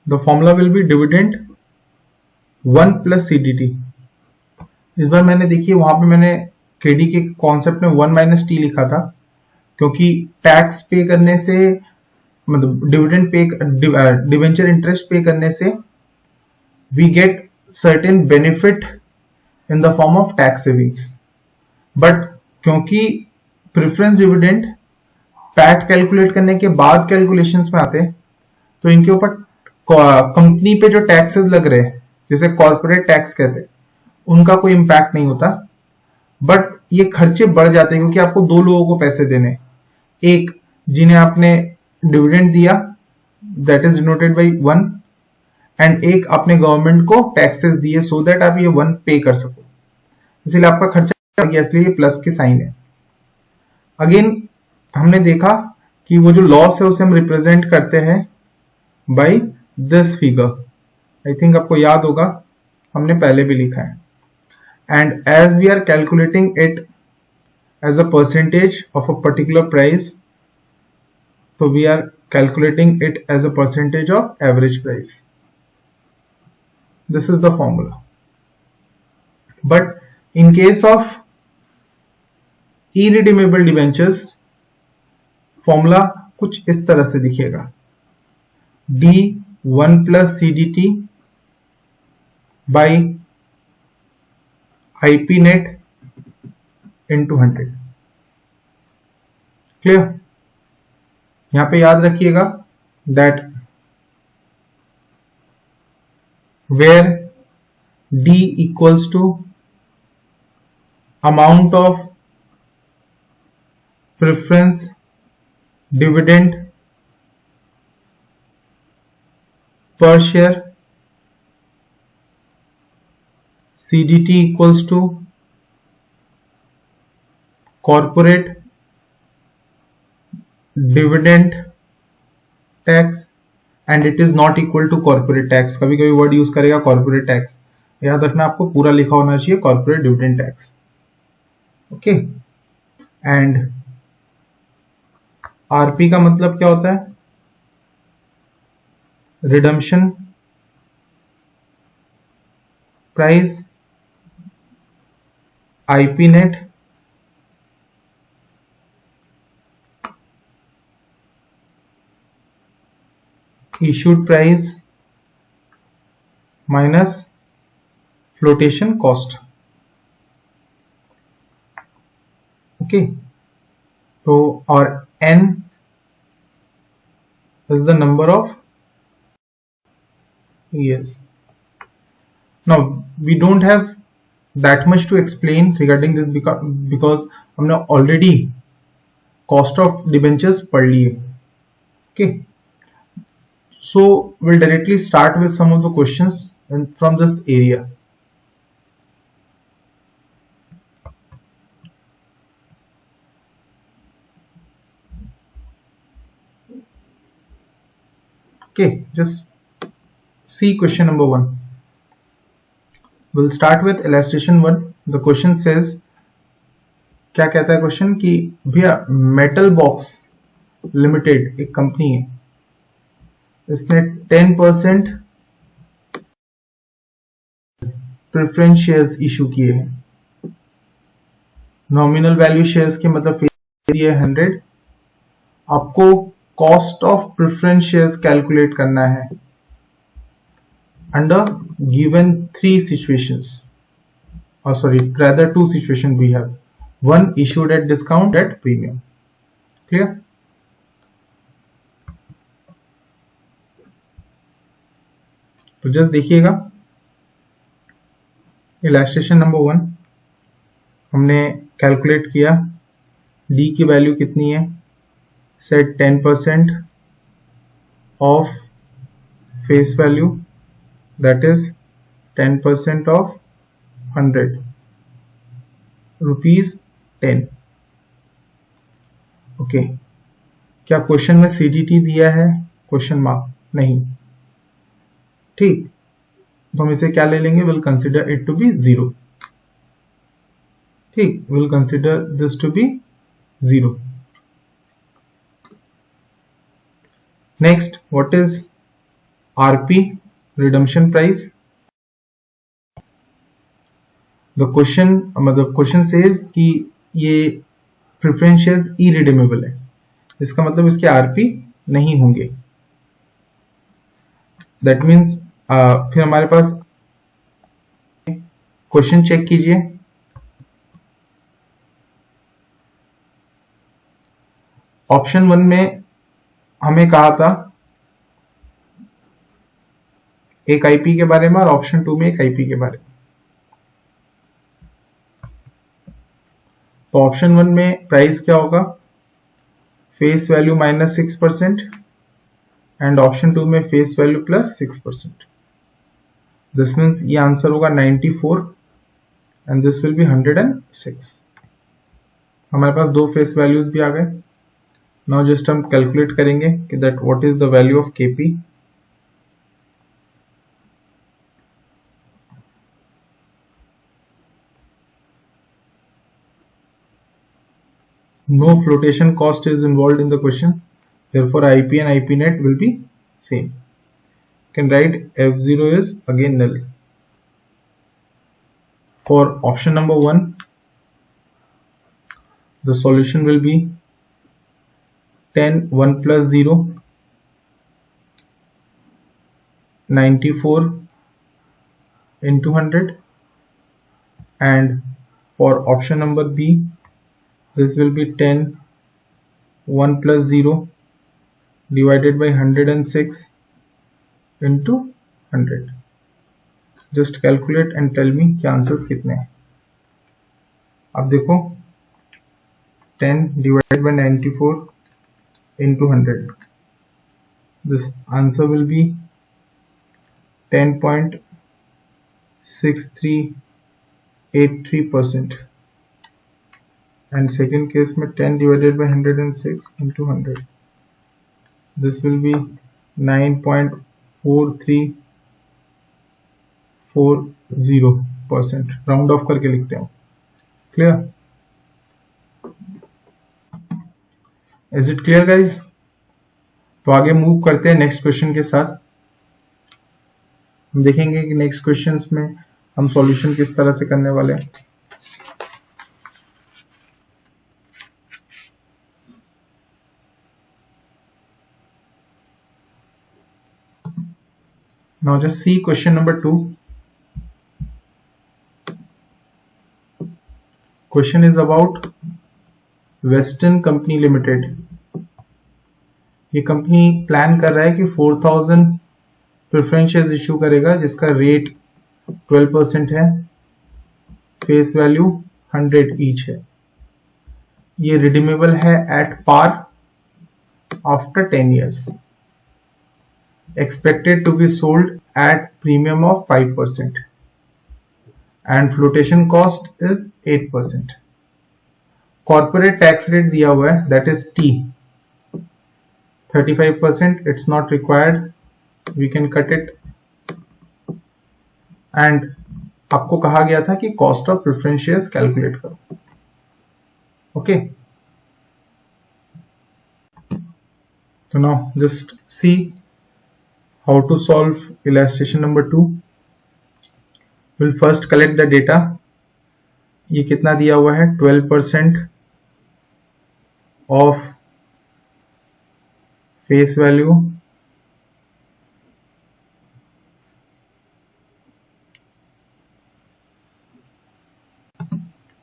the formula will be dividend 1 plus CDT. इस बार मैंने देखिए वहां पे मैंने KD के कॉन्सेप्ट में 1 माइनस टी लिखा था, क्योंकि टैक्स पे करने से, मतलब डिविडेंड पे, डिवेंचर इंटरेस्ट पे करने से we get certain benefit in the form of tax savings. But क्योंकि प्रेफरेंस डिविडेंड पैट कैलकुलेट करने के बाद कैलकुलेशंस में आते हैं, तो इनके ऊपर कंपनी पे जो टैक्सेस लग रहे हैं, जैसे कॉर्पोरेट टैक्स कहते हैं, उनका कोई इंपैक्ट नहीं होता. बट ये खर्चे बढ़ जाते हैं क्योंकि आपको दो लोगों को पैसे देने, एक जिन्हें आपने डिविडेंड दिया, that is denoted by 1, and एक आपने गवर्नमेंट को टैक्सेस दिए सो दैट आप ये 1 पे कर सको. इसलिए आपका खर्चा बढ़ गया, इसलिए ये प्लस के साइन है. अगेन हमने देखा कि वो जो लॉस है उसे हम रिप्रेजेंट करते हैं by this figure. I think आपको याद होगा, हमने पहले भी लिखा है. And as we are calculating it as a percentage of a particular price, तो we are calculating it as a percentage of average price. This is the formula. But in case of irredeemable debentures, formula कुछ इस तरह से दिखेगा, D1 plus CDT by IP net into 100. Clear? यहां पे याद रखिएगा that where D equals to amount of preference dividend per share, CDT equals to corporate dividend tax, and it is not equal to corporate tax. कभी कभी word use करेगा corporate tax, याद रखना आपको पूरा लिखा होना चाहिए corporate dividend tax. Okay, and RP का मतलब क्या होता है? Redemption price, IP net issued price minus flotation cost. Okay, so our N is the number of years. Now we don't have that much to explain regarding this because हमने already cost of debentures पढ़ लिए. Okay, so we'll directly start with some of the questions from this area. Okay, just see question number 1. We'll start with illustration 1. The question says, क्या कहता है question कि भैया metal box limited एक company है, इसने 10% प्रेफरेंस शेयर्स इशू किए हैं. नॉमिनल वैल्यू शेयर्स के मतलब फेस दिए 100. आपको cost of preference shares calculate करना है under given 3 situations, or sorry, rather 2 situations we have. One issued at discount, at premium. Clear? तो जस्ट देखिएगा, इलस्ट्रेशन नंबर 1 हमने कैलकुलेट किया. D की वैल्यू कितनी है? Set 10% of face value, that is 10% of 100 rupees 10. Okay, क्या question में CDT दिया है? क्वेश्चन मार्क नहीं. ठीक, तो हम इसे क्या ले लेंगे? Will consider it to be 0. ठीक, will consider this to be 0. Next, what is RP, redemption price? The question says कि ये प्रेफरेंस शेयर्स इरिडीमेबल है, इसका मतलब इसके आरपी नहीं होंगे। दैट मीन्स फिर हमारे पास क्वेश्चन चेक कीजिए। ऑप्शन 1 में हमें कहा था एक आईपी के बारे में और ऑप्शन 2 में एक आईपी के बारे में। तो ऑप्शन 1 में प्राइस क्या होगा? Face value minus 6% and option 2 में face value plus 6%। This means ये आंसर होगा 94 एंड दिस विल बी 106। हमारे पास दो फेस वैल्यूज भी आ गए। नाउ जस्ट हम कैलकुलेट करेंगे कि that what is the value of KP. No flotation cost is involved in the question, therefore IP and IP net will be same. You can write F0 is again null. For option number 1, the solution will be 10 1 plus 0 94 into 100, and for option number B, this will be 10 1 plus 0 divided by 106 into 100. Just calculate and tell me कि answers कितने हैं। अब देखो 10 divided by 94 into 100. This answer will be 10.6383%. And second case में 10 divided by 106 into 100. This will be 9.4340%. Round of करके लिखते हैं। Clear? Is it clear guys? तो आगे मूव करते हैं नेक्स्ट क्वेश्चन के साथ। हम देखेंगे कि नेक्स्ट क्वेश्चंस में हम सॉल्यूशन किस तरह से करने वाले हैं। Now just see question number 2. Question is about Western Company Limited. ये कंपनी प्लान कर रहा है कि 4000 प्रेफरेंस शेयर्स इशू करेगा जिसका रेट 12% है, फेस वैल्यू 100 ईच है। ये रिडीमेबल है at par after 10 years. Expected to be sold at premium of 5% and flotation cost is 8%. Corporate tax rate दिया हुआ है, that is T 35%. It's not required, we can cut it. And आपको कहा गया था कि cost of preference shares calculate करो। Okay, so now just see how to solve illustration number 2. We'll first collect the data. ये कितना दिया हुआ है? 12% of face value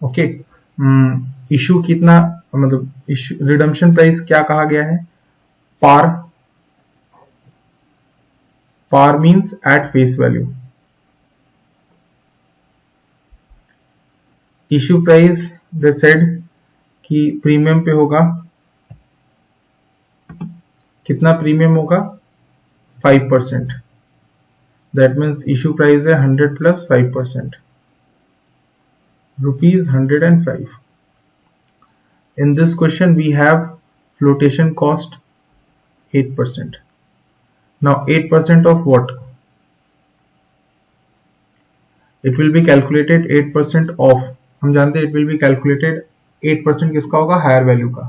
okay. Issue कितना, मतलब रिडम्पशन प्राइस क्या कहा गया है? पार। Par means at face value. Issue price they said कि प्रीमियम पे होगा। कितना प्रीमियम होगा? 5%. That means issue price है 100 plus 5%. Rupees 105. In this question we have flotation cost 8%. Now 8% of what? It will be calculated 8% of, हम जानते हैं it will be calculated 8% किसका होगा? हायर वैल्यू का।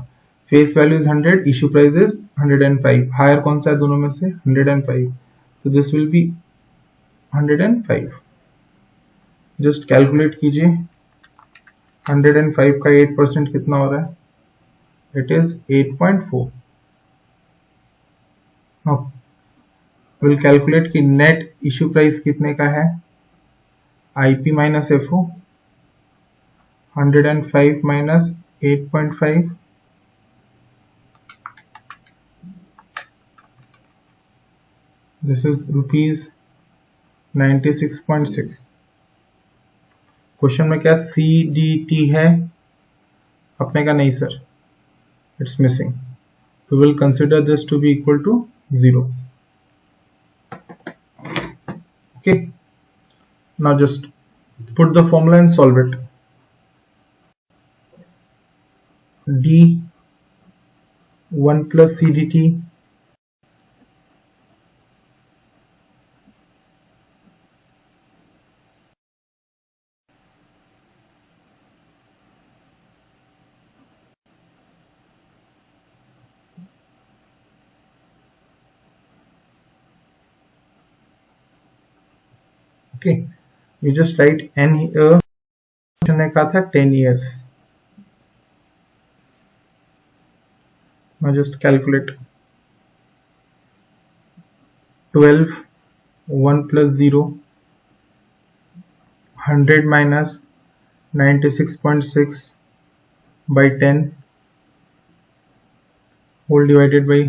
Face value is 100, issue price is 105. Higher कौन सा है दोनों में से? 105. तो this will be 105. Just calculate कीजिए. 105 का 8% कितना हो रहा है? It is 8.4. अब विल कैलकुलेट कि नेट इशू प्राइस कितने का है. IP minus FO, 105 minus 8.5, this is rupees 96.6. Question में क्या CDT है? अपने का नहीं सर, इट्स मिसिंग. तो will consider this to be equal to 0. Okay, now just put the formula and solve it. D1 plus CDT okay, you just write N here. ने कहा था 10 years. Now just calculate. 12, 1 plus 0, 100 minus 96.6 by 10 whole divided by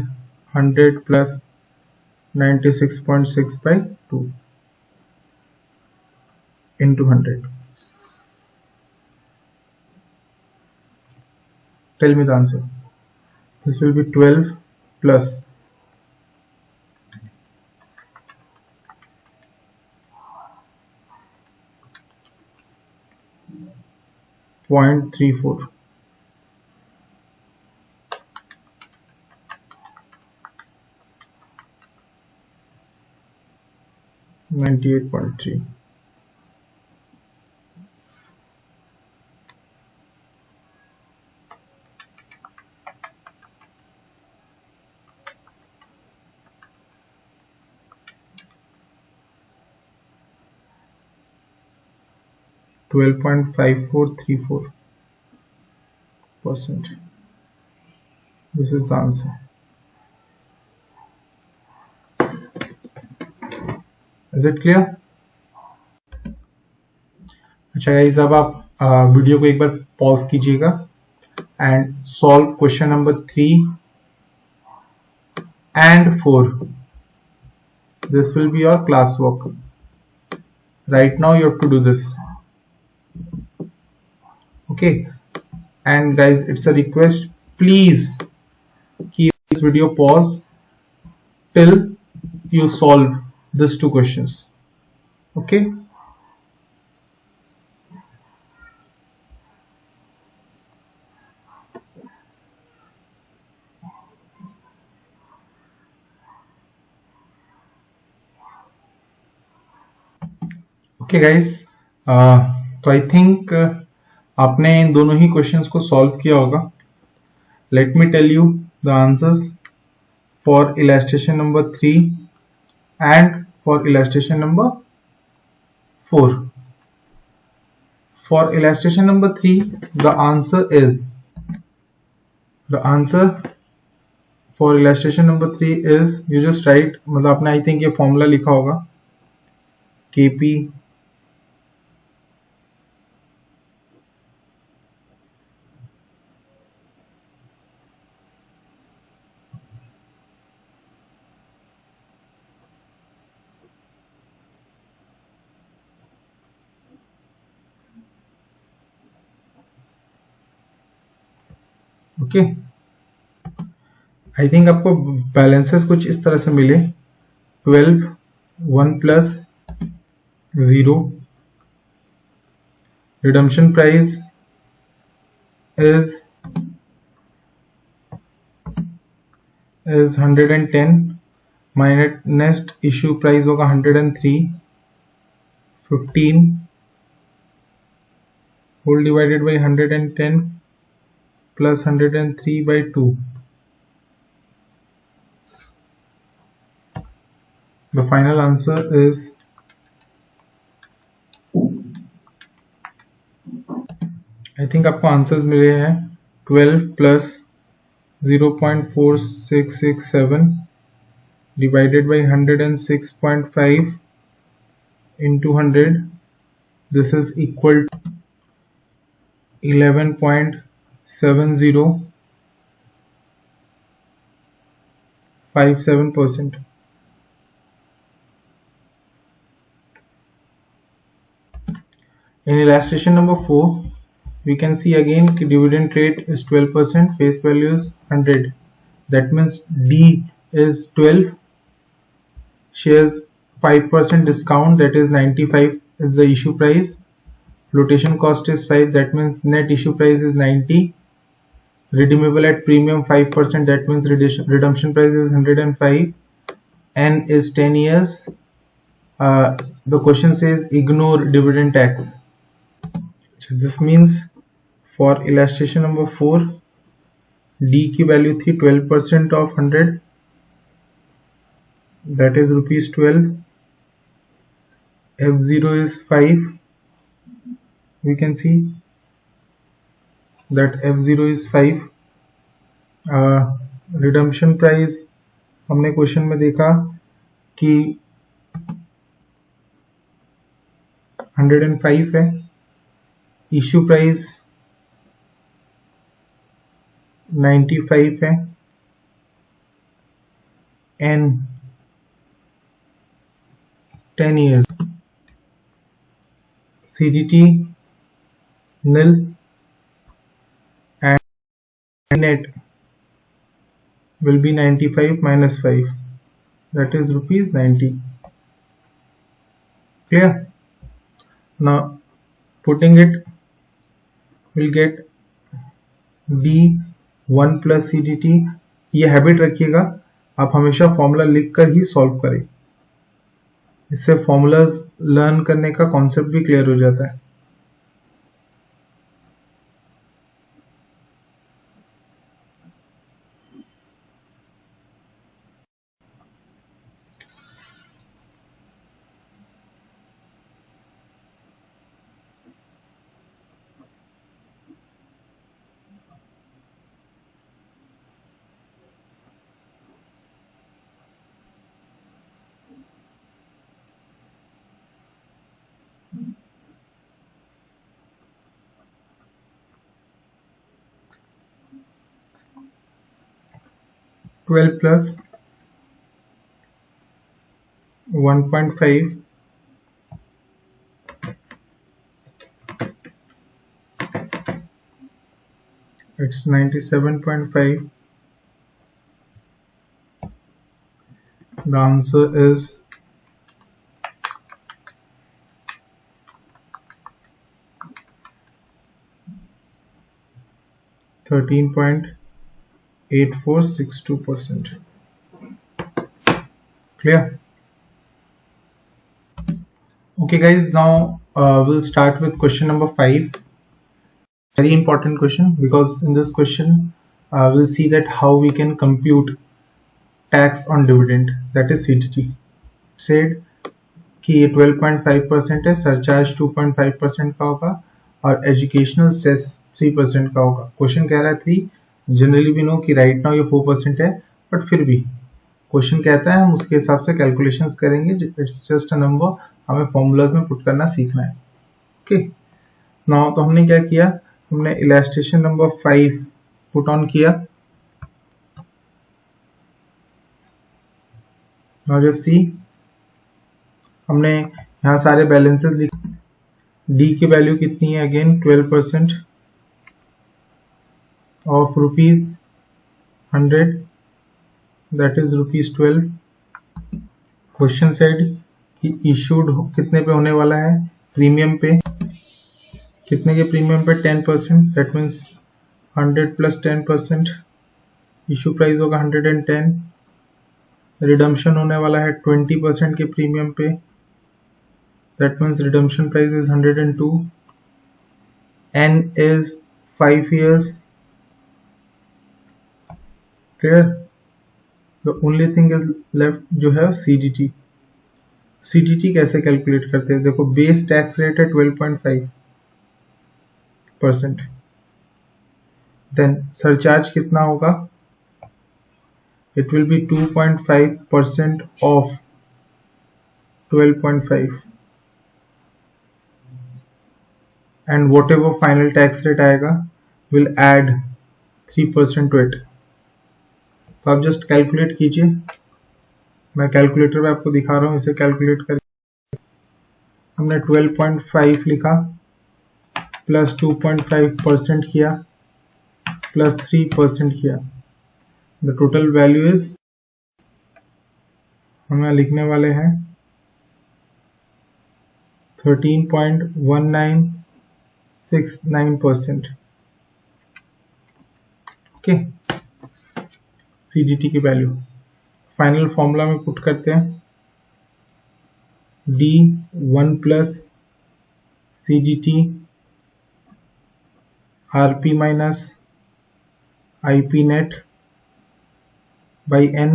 100 plus 96.6 by 2 into 100. Tell me the answer. This will be 12 plus 0.34. $98.3. %12.5434%. This is the answer. Is it clear? अच्छा guys, अब आप video को एक बार pause कीजिएगा and solve question number 3 and 4. This will be your class work. Right now you have to do this. Okay, and guys, it's a request, please keep this video pause till you solve these two questions. Okay, okay guys, तो I think आपने इन दोनों ही questions को solve किया होगा. Let me tell you the answers for illustration number 3 and for illustration number 4. For illustration number 3, the answer for illustration number 3 is, you just write, मतलब आपने I think ये formula लिखा होगा, KP ओके. आई think आपको balances कुछ इस तरह से मिले. 12, 1 plus 0, redemption price is 110, minus next issue price होगा 103, 15 whole divided by 110 plus 103 by 2. The final answer is I think आपको आंसर्स मिले हैं 12 plus 0.4667 divided by 106.5 into 100. This is equal to 11.7057%. In illustration number 4, we can see again that dividend rate is 12%, face value is 100. That means D is 12, shares 5% discount, that is 95 is the issue price. Flotation cost is 5, that means net issue price is 90. Redeemable at premium 5%, that means redemption price is 105. N is 10 years. The question says ignore dividend tax. So this means for illustration number 4, D की value थी 12% of 100, that is rupees 12. F0 is 5. We can see that F0 is 5. Redemption price हमने question में देखा कि 105 है. Issue price 95 है. N 10 years. CGT nil and net will be 95 minus 5, that is rupees 90. Clear? Now putting it, we'll get D 1 plus CGT. ये habit रखिएगा, आप हमेशा फॉर्मूला लिख कर ही सॉल्व करें. इससे फॉर्मूलाज लर्न करने का कॉन्सेप्ट भी क्लियर हो जाता है. $12 plus 1.5 it's 97.5. The answer is $13.8462%. Clear? Okay guys, now we'll start with question number 5. Very important question, because in this question we'll see that how we can compute tax on dividend, that is CTT. Said कि 12.5% है, surcharge 2.5% का होगा और educational cess 3% का होगा. Question कह रहा है 3. जनरली भी नो कि राइट नाउ ये 4% है, बट फिर भी क्वेश्चन कहता है हम उसके हिसाब से कैलकुलेशंस करेंगे. इट्स जस्ट अ नंबर, हमें फॉर्मूलाज में पुट करना सीखना है. ओके, नाउ तो हमने क्या किया, हमने इलस्ट्रेशन नंबर 5 पुट ऑन किया. नाउ जस्ट सी, हमने यहाँ सारे बैलेंसेस लिखे. डी की वैल्यू कितनी है, again 12% of rupees 100, that is rupees 12. Question said कि इशूड कितने पे होने वाला है, प्रीमियम पे. कितने के प्रीमियम पे, 10%, that means 100 plus 10%. Issue price होगा 110. रिडम्पशन होने वाला है 20% के प्रीमियम पे, that means redemption price is 102. N is 5 years, clear? The only thing is left जो है CDT. CDT कैसे कैलकुलेट करते हैं? देखो बेस टैक्स रेट है 12.5%. देन सरचार्ज कितना होगा? It will B 2.5% of 12.5 and whatever final tax rate आएगा will add 3% to it. तो आप जस्ट कैलकुलेट कीजिए, मैं कैलकुलेटर में आपको दिखा रहा हूँ, इसे कैलकुलेट करके हमने 12.5 लिखा प्लस 2.5% किया प्लस 3% किया. द टोटल वैल्यू इज हम यहाँ लिखने वाले हैं 13.1969%. ओके, CDT की वैल्यू फाइनल फॉर्मूला में पुट करते हैं. D1 plus CGT RP minus IP net by N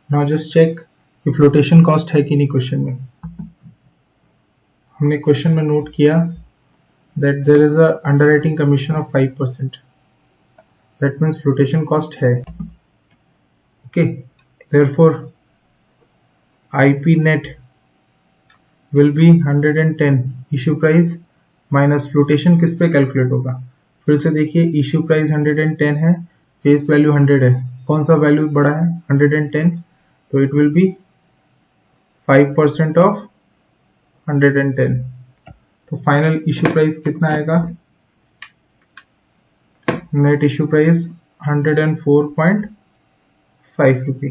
now just check कि फ्लोटेशन कॉस्ट है कि नहीं. क्वेश्चन में हमने क्वेश्चन में नोट किया that there is a underwriting commission of 5%. That means flotation cost है. Okay, therefore IP net will be 110 issue price minus flotation किस पे कैलकुलेट होगा? फिर से देखिए, इश्यू प्राइस 110 है, फेस वैल्यू 100 है, कौन सा वैल्यू बड़ा है? 110. तो इट विल बी 5% ऑफ 110. तो फाइनल इश्यू प्राइस कितना आएगा? नेट इश्यू प्राइस 104.5 रुपी.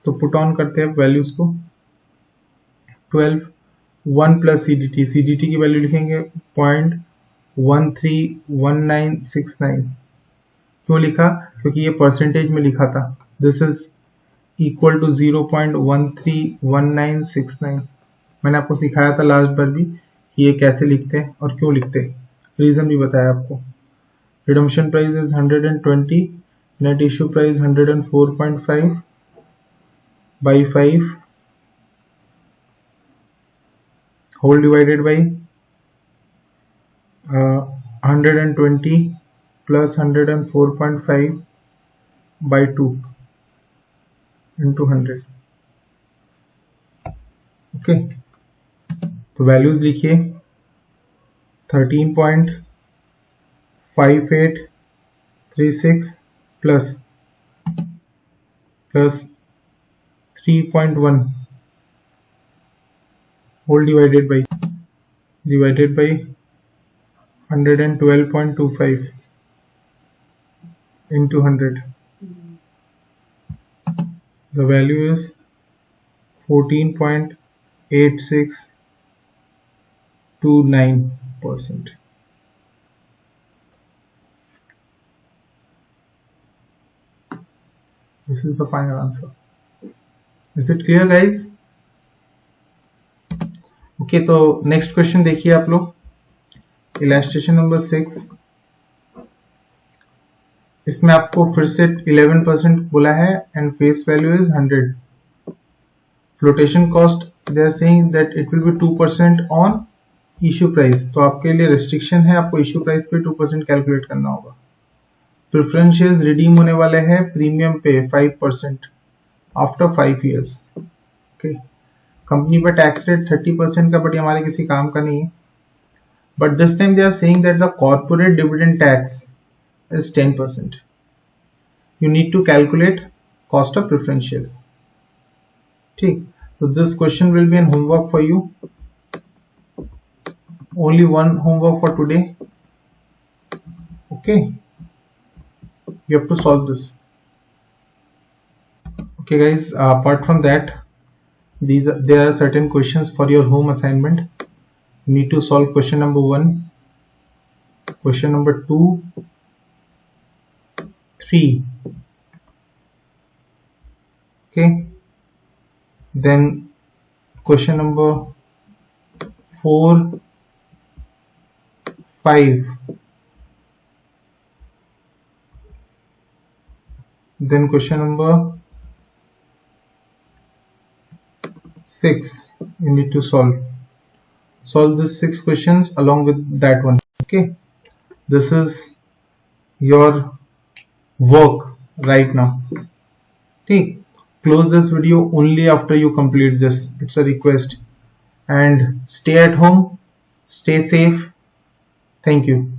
तो पुट ऑन करते हैं वैल्यूज को. 12 1 प्लस CDT की वैल्यू लिखेंगे 0.131969. क्यों लिखा? क्योंकि ये परसेंटेज में लिखा था. This is equal to 0.131969. मैंने आपको सिखाया था लास्ट बार भी कि ये कैसे लिखते हैं और क्यों लिखते हैं, रीजन भी बताया आपको. Redemption price is 120, net issue price 104.5 by 5 whole divided by 120 plus 104.5 by 2 into 100. Okay, तो वैल्यूज लिखिए 13.5836 plus 3.1 whole divided by 112.25 into 100. The value is 14.8629%. This is the final answer. Is it clear, guys? Okay, तो next question देखिए आप लोग. Illustration number 6. इसमें आपको फिर से 11% बोला है and face value is 100. Flotation cost they are saying that it will be 2% on issue price. तो आपके लिए रेस्ट्रिक्शन है, आपको इश्यू प्राइस पे 2% कैलकुलेट करना होगा. प्रेफरेंस शेयर्स रिडीम होने वाले हैं प्रीमियम पे 5% आफ्टर 5 years. ओके, कंपनी पर टैक्स रेट 30% का, बट ये हमारे किसी काम का नहीं है. But this time they are saying that the corporate dividend tax is 10%. You need to calculate cost of preference shares. ठीक, so this question will be an homework for you. Only one homework for today. Okay, you have to solve this. Okay, guys. Apart from that, there are certain questions for your home assignment. You need to solve question number 1, question number 2. 3. Okay, then question number 4, 5, then question number 6 you need to solve these 6 questions along with that one. Okay, this is your work right now. Okay, close this video only after you complete this, it's a request, and stay at home, stay safe. Thank you.